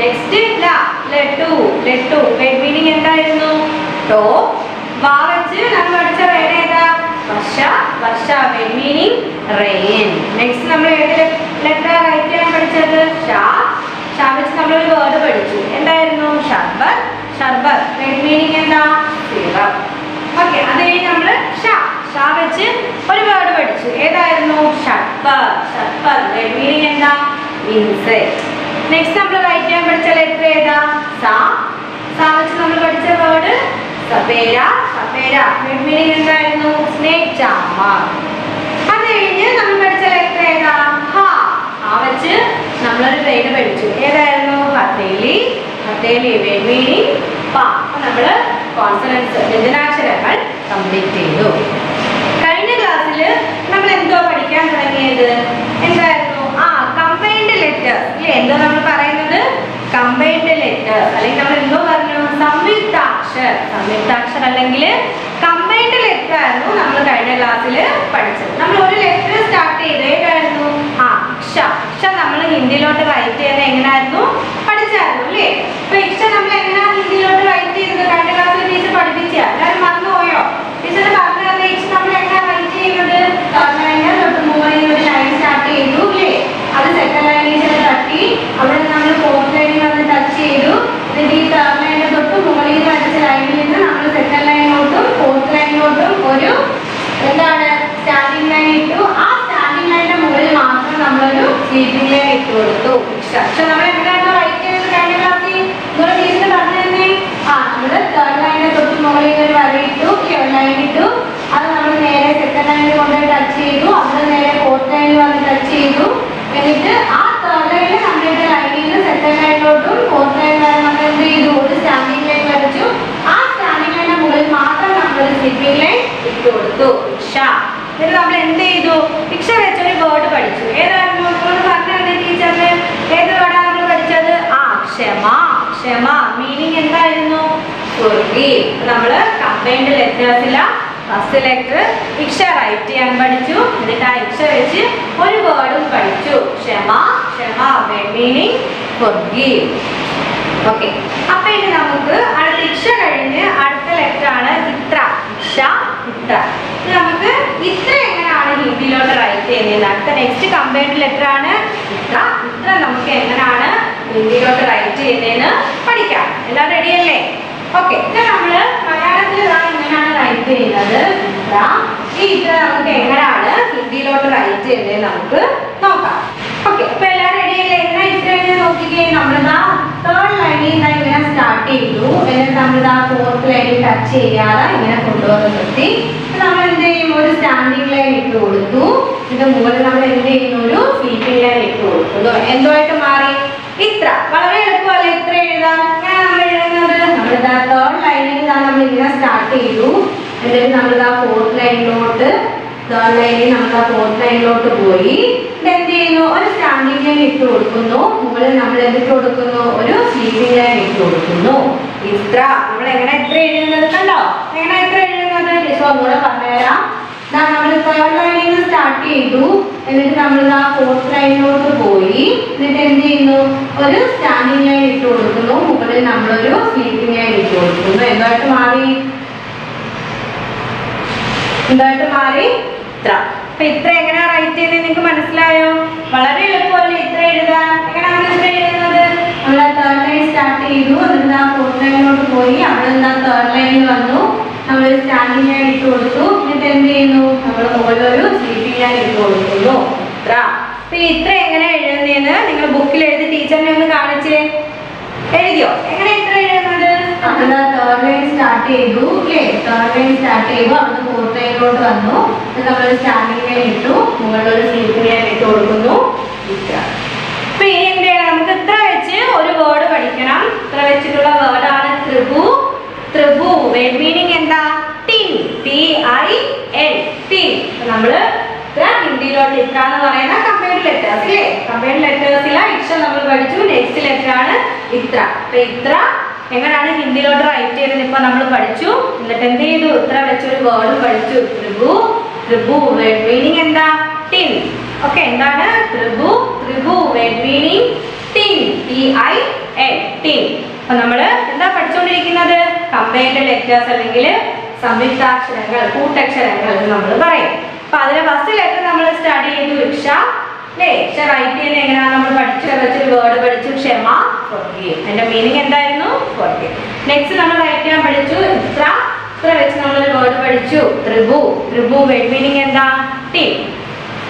നെക്സ്റ്റ് ല ലഡു. ലഡു വേർഡ് മീനിങ് എന്തായിരുന്നു? ടോ. വാ വെച്ച് നമ്മൾ പഠിച്ച വേർഡ് ഏതാ? വർഷ. വർഷ വേർഡ് മീനിങ് റെയിൻ. നെക്സ്റ്റ് നമ്മൾ ഏത് ലെറ്റർ റൈറ്റ് ചെയ്യാൻ പഠിച്ചത്? ഷാ. ഷാ വെച്ച് നമ്മളൊരു വേർഡ് പഠിച്ചു. എന്തായിരുന്നു? ഷർബത്ത്. ഷർബത്ത് വേർഡ് മീനിങ് എന്താ? സിറപ്പ്. ഓക്കെ. അത് കഴിഞ്ഞ് നമ്മൾ ഷാ. ഷാ വെച്ച് ഒരു വേർഡ് പഠിച്ചു. ഏതായിരുന്നു? ഷർപ്പർ. ഷർപ്പർ വേർഡ് മീനിങ് എന്താ? ഇൻസെക്ട്. നെക്സ്റ്റ് നമ്മൾ റൈറ്റ് ചെയ്യാൻ പഠിച്ച ലെറ്റർ ഏതാ? സാ. സാ വെച്ച് നമ്മൾ പഠിച്ച വേർഡ് സപേര. സപേര വേർഡ് മീനിങ് എന്തായിരുന്നു? Snake charmer. അത് കഴിഞ്ഞ് നമ്മൾ പഠിച്ച ലെറ്റർ ഏതാ? ഹാ. ഹാ വെച്ച് നമ്മളൊരു വേർഡ് പഠിച്ചു. ഏതായിരുന്നു? ഹത്തേലി. ഹത്തേലി വേർഡ് മീനിങ് പാ. അപ്പൊ നമ്മള് കോൺസണൻസ് വ്യഞ്ജനാക്ഷരങ്ങൾ കംപ്ലീറ്റ് ചെയ്തു. കഴിഞ്ഞ ക്ലാസ്സിൽ നമ്മൾ എന്തോ പഠിക്കാൻ തുടങ്ങിയത്? എന്തായിരുന്നു? ആ കമ്പൈൻഡ് ലെറ്റർ. ഇല്ലേ? എന്തോ നമ്മൾ പറയുന്നത്? Combined letter. അല്ലെങ്കിൽ നമ്മൾ എന്തോ പറഞ്ഞു? സംയുക്താക്ഷർ. സംയുക്താക്ഷർ അല്ലെങ്കിൽ കമ്പൈൻഡ് ലെറ്റർ ആയിരുന്നു നമ്മൾ കഴിഞ്ഞ ക്ലാസ്സിൽ പഠിച്ചത്. നമ്മൾ ഒരു ലെറ്റർ സ്റ്റാർട്ട് ചെയ്ത് ഏതായിരുന്നു? ആ ഇക്ഷ. ഇക്ഷ നമ്മൾ ഹിന്ദിയിലോട്ട് റൈറ്റ് ചെയ്യുന്നത് എങ്ങനെയായിരുന്നു? പഠിച്ചായിരുന്നു അല്ലേ? അപ്പൊ ഇക്ഷ നമ്മൾ എങ്ങനെയാ ഹിന്ദിയിലോട്ട് റൈറ്റ് ചെയ്തത്? കഴിഞ്ഞ ക്ലാസ്സിൽ ടീച്ചർ പഠിപ്പിച്ച എല്ലാവരും മറന്നുപോയോ? ടീച്ചർ പറഞ്ഞു തന്നെ ഇക്ഷ നമ്മൾ എങ്ങനെയാ റൈറ്റ് ചെയ്യുന്നത്? തൊട്ട് മൂന്ന് ഒരു ലൈൻ സ്റ്റാർട്ട് ചെയ്തു അല്ലേ? അത് സെക്കൻഡ് ലൈനിൽ തട്ടി അവിടെ നമ്മൾ ഫോർത്ത് ലൈനിൽ വന്ന് ടച്ച് ചെയ്തു. എന്നിട്ട് ഈ തേർഡ് ലൈനിൽ തൊട്ട് മുകളിൽ വരച്ച ലൈനിൽ നിന്ന് നമ്മൾ സെക്കൻഡ് ലൈനിലോട്ടും ഫോർത്ത് ലൈനിലോട്ടും ഒരു എന്താണ് സ്റ്റാൻഡിംഗ് ലൈൻ ഇട്ടു. ആ സ്റ്റാൻഡിംഗ് ലൈനിന്റെ മുകളിൽ മാത്രം നമ്മളൊരു സ്ലീപ്പിംഗ് ലൈൻ ഇട്ട് കൊടുത്തു. പക്ഷെ നമ്മൾ എങ്ങനെയാണ് റൈറ്റ് ചെയ്തത്? കഴിഞ്ഞ ക്ലാസ്സിൽ നിങ്ങളുടെ ടീച്ചർ പറഞ്ഞു തന്നെ. ആ നമ്മൾ തേർഡ് ലൈനിനെ തൊട്ട് മുകളിൽ ഒരു വര ഇട്ടു. ലൈൻ ഇട്ടു. അത് നമ്മൾ നേരെ സെക്കൻഡ് ലൈനിൽ കൊണ്ടുപോയി ടച്ച് ചെയ്തു. അവിടെ നേരെ ഫോർത്ത് ലൈനിൽ വന്ന് ടച്ച് ചെയ്തു. എന്നിട്ട് ആ തേർഡ് ലൈനിൽ നമ്മളുടെ ലൈനിൽ നിന്ന് സെക്കൻഡ് ലൈനിലോട്ടും ഫോർത്ത് ലൈൻ വരെ നമ്മൾ എന്ത് ചെയ്തു? ഒരു സ്റ്റാൻഡിംഗ് നമ്മൾ കമ്പൈൻഡ് ലെറ്റേഴ്സില ഫസ്റ്റ് ലെറ്റർ ഇക്ഷ റൈറ്റ് ചെയ്യാൻ പഠിച്ചു. എന്നിട്ട് ആ ഇക്ഷ വെച്ച് ഒരു വേർഡും പഠിച്ചു. ക്ഷമ, ക്ഷമ മീനിങ് forgive. ഓക്കെ, അപ്പൊ ഇനി നമുക്ക് അടുത്ത ഇക്ഷ കഴിഞ്ഞ് അടുത്ത ലെറ്റർ ആണ് ഇത്ര. ഇക്ഷ, ഇത്ര. നമുക്ക് ഇത്ര എങ്ങനെയാണ് ഹിന്ദിയിലോട്ട് റൈറ്റ് ചെയ്യുന്നത്? അടുത്ത നെക്സ്റ്റ് കമ്പൈൻഡ് ലെറ്റർ ആണ് ഇത്ര. ഇത്ര നമുക്ക് എങ്ങനെയാണ് ഹിന്ദിയിലോട്ട് റൈറ്റ് ചെയ്യുന്നതെന്ന് പഠിക്കാം. എല്ലാം റെഡി അല്ലേ? ഓക്കെ, ഇത് നമ്മള് മലയാളത്തിൽ എങ്ങനെയാണ് റൈറ്റ് ചെയ്യുന്നത്? ഇത്ര. ഈ ഇത്ര നമുക്ക് എങ്ങനെയാണ് ഹിന്ദിയിലോട്ട് റൈറ്റ് ചെയ്യുന്നത് നമുക്ക് നോക്കാം. ഓക്കെ, അപ്പൊ എല്ലാം റെഡി അല്ലേ? എങ്ങനെ ഇത്ര നോക്കിക്കേ. നമ്മളിതാ തേർഡ് ലൈനിൽ ഇങ്ങനെ സ്റ്റാർട്ട് ചെയ്തു. എന്നിട്ട് നമ്മളിതാ ഫോർത്ത് ലൈനിൽ ടച്ച് ചെയ്യാതെ ഇങ്ങനെ കൊണ്ടുവന്ന് നിർത്തി. നമ്മൾ എന്ത് ചെയ്യും? ഒരു സ്റ്റാൻഡിങ് ലൈൻ ഇട്ട് കൊടുത്തു. ഇതിന്റെ മുകളിൽ നമ്മൾ എന്ത് ചെയ്യുന്നു? ഒരു സ്ലീപ്പിംഗ് ലൈൻ ഇട്ട് കൊടുക്കുന്നു. എന്തുമായിട്ട് മാറി? ഇത്ര. വളരെ എളുപ്പമല്ലേ ഇത്ര എഴുതാൻ? ഞാൻ നമ്മൾ എഴുതുന്നത് നമ്മളിതാ തേർഡ് ലൈനിൽ നമ്മൾ ഇങ്ങനെ സ്റ്റാർട്ട് ചെയ്തു. എന്നിട്ട് നമ്മളിതാ ഫോർത്ത് ലൈനിലോട്ട് തേർഡ് ലൈനിൽ നമ്മൾ ആ ഫോർത്ത് ലൈനിലോട്ട് പോയി. എന്ത് ചെയ്യുന്നു? ഒരു സ്റ്റാൻഡിംഗ് ലൈൻ ഇട്ട് കൊടുക്കുന്നു. മുകളിൽ നമ്മൾ എന്തിട്ട് കൊടുക്കുന്നു? ഒരു സ്ലീപ്പിംഗ് ലൈൻ ഇട്ട് കൊടുക്കുന്നു. ഇത്ര. നമ്മൾ എങ്ങനെ ഇത്ര എഴുതുന്നത് കണ്ടോ? എങ്ങനെ ഇത്ര എഴുതുന്നത് ഒന്നുകൂടെ പറഞ്ഞുതരാം. നമ്മൾ തേർഡ് ലൈനിൽ നിന്ന് സ്റ്റാർട്ട് ചെയ്തു. എന്നിട്ട് നമ്മൾ ആ ഫോർത്ത് ലൈനിലോട്ട് പോയി. എന്നിട്ട് എന്ത് ചെയ്യുന്നു? ഒരു സ്റ്റാൻഡിംഗ് ലൈൻ ഇട്ട് കൊടുക്കുന്നു. മുകളിൽ നമ്മളൊരു സ്ലീപ്പിംഗ് ലൈൻ ഇട്ട് കൊടുക്കുന്നു. എന്തായിട്ട് മാറി? എന്തായിട്ട് മാറി? ഇത്ര. അപ്പൊ ഇത്ര എങ്ങനെ റൈറ്റ് ചെയ്യുന്നത് നിങ്ങൾക്ക് മനസ്സിലായോ? വളരെ എളുപ്പമല്ലേ ഇത്ര എഴുതാൻ? എങ്ങനെ നമ്മൾ ഇത്ര എഴുതുന്നത്? നമ്മൾ തേർഡ് ലൈൻ സ്റ്റാർട്ട് ചെയ്തു. എന്നിട്ട് ആ ഫോർത്ത് ലൈനിലോട്ട് പോയി. അവിടെ നിന്ന് തേർഡ് ലൈനിൽ വന്നു. നമ്മളൊരു സ്റ്റാൻഡിംഗ് ലൈൻ ഇട്ട് കൊടുത്തു. എന്നിട്ട് എന്ത് ചെയ്യുന്നു? നമ്മൾ മുകളിലൊരു സ്ലീപ്പിംഗ് ലൈൻ ഇട്ട് കൊടുക്കുന്നു. ഇത്ര. അപ്പൊ ഇത്ര എങ്ങനെ എഴുതുന്നതെന്ന് നിങ്ങൾ ബുക്കിൽ എഴുതി ടീച്ചറിനെ ഒന്ന് കാണിച്ചേ. എഴുതിയോ? എങ്ങനെ ഇത്ര എഴുതുന്നത്? അവിടെ തേർഡ് ലൈൻ സ്റ്റാർട്ട് ചെയ്തു അല്ലേ? തേർഡ് ലൈൻ സ്റ്റാർട്ട് ചെയ്തു. അവിടെ ഫോർത്ത് ലൈനിലോട്ട് വന്നു. നമ്മളൊരു സ്റ്റാൻഡിംഗ് ലൈൻ ഇട്ടു. മുകളിലൊരു സ്ലീപ്പിംഗ് ലൈൻ ഇട്ട് കൊടുക്കുന്നു. ഇത്ര. അപ്പൊ ഇനി എന്ത് ചെയ്യണം? നമുക്ക് ഇത്ര വെച്ച് ഒരു വേർഡ് പഠിക്കണം. ഇത്ര വെച്ചിട്ടുള്ള വേർഡാണ് ത്രിഭു. ത്രിഭു വേർഡ് മീനിങ് എന്താ? ടിൻ. TIN. ടിൻ. നമ്മള് ഹിന്ദിയിലോട്ട് ഇത്ര എന്ന് പറയുന്ന കമ്പൈൻഡ് ലെറ്റേഴ്സ് അല്ലേ? കമ്പൈൻഡ് ലെറ്റേഴ്സില ഇക്ഷ നമ്മൾ പഠിച്ചു. നെക്സ്റ്റ് ലെറ്റർ ആണ് ഇത്ര. അപ്പൊ ഇത്ര എങ്ങനെയാണ് ഹിന്ദിയിലോട്ട് റൈറ്റ് ചെയ്തത് ഇപ്പൊ നമ്മൾ പഠിച്ചു. എന്നിട്ട് എന്ത് ചെയ്തു? ഇത്ര വെച്ചൊരു വേർഡ് പഠിച്ചു. ത്രിഭു. ത്രിഭു വേർഡ് മീനിങ് എന്താ? ടിൻ. ഓക്കെ, എന്താണ് ത്രിഭു? ത്രിഭു word meaning tin. TIN. Tin. അപ്പൊ നമ്മള് എന്താ പഠിച്ചുകൊണ്ടിരിക്കുന്നത്? കമ്പൈൻഡ് ലെറ്റേഴ്സ് അല്ലെങ്കിൽ സംയുക്താക്ഷരങ്ങൾ, കൂട്ടക്ഷരങ്ങൾ എന്ന് നമ്മൾ പറയും. അപ്പൊ അതിലെ ഫസ്റ്റ് ലെറ്റർ നമ്മൾ സ്റ്റാർട്ട് ചെയ്തു ഇക്ഷ അല്ലേ? ഇക്ഷ റൈറ്റ് ചെയ്യുന്ന എങ്ങനെയാണ് നമ്മൾ പഠിച്ചു. വെച്ചൊരു വേർഡ് പഠിച്ചു. ക്ഷമ, forgive. അതിന്റെ മീനിങ് എന്തായിരുന്നു? forgive. നെക്സ്റ്റ് നമ്മൾ റൈറ്റ് ചെയ്യാൻ പഠിച്ചു ഇത്ര. ഇത്ര വെച്ച് നമ്മളൊരു വേർഡ് പഠിച്ചു. ത്രിഭു. ത്രിഭു വേർഡ് മീനിങ് എന്താ? ടിൻ.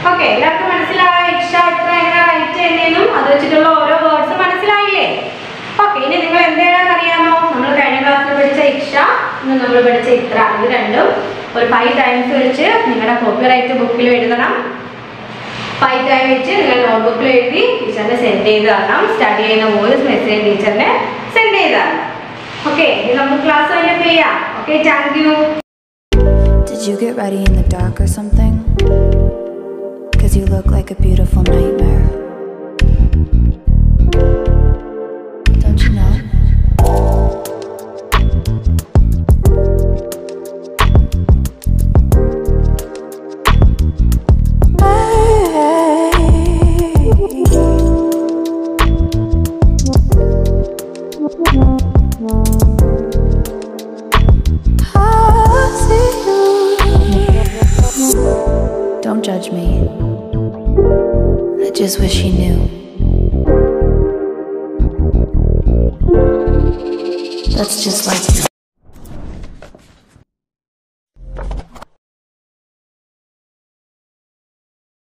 ഓക്കെ, എല്ലാവർക്കും മനസ്സിലായോ? ഇക്ഷ ഇത്ര എങ്ങനെ റൈറ്റ് ചെയ്യുന്നതെന്നും അത് വെച്ചിട്ടുള്ള ഓരോ വേർഡ്സ് മനസ്സിലായില്ലേ? ഓക്കെ, ഇനി നിങ്ങൾ എന്തെയാണെന്ന് അറിയാമോ? നമ്മൾ കഴിഞ്ഞ ക്ലാസ്സിൽ പഠിച്ച ഇക്ഷ, ഇന്ന് നമ്മൾ പഠിച്ച ഇത്ര, ഇത് രണ്ടും ഒരു 5 ടൈംസ് വെച്ച് നിങ്ങളുടെ കോപ്പിറൈറ്റ് ബുക്കിൽ എഴുതണം. 5 ടൈം വെച്ച് നിങ്ങൾ നോട്ട്ബുക്കിൽ എഴുതി ടീച്ചറിനെ സെൻഡ് ചെയ്ത് തരണം. സ്റ്റഡി ചെയ്യുന്ന വോയിസ് മെസ്സേജ് ടീച്ചറിനെ സെൻഡ് ചെയ്ത് തരണം. ഓക്കെ, ഇനി നമുക്ക് ക്ലാസ് വൈൻഡപ്പ് ചെയ്യാം. Okay, thank U. Did you get ready in the dark or something? 'Cause you look like a beautiful nightmare. Don't you know? Don't judge me. I just wish he knew. That's just like you.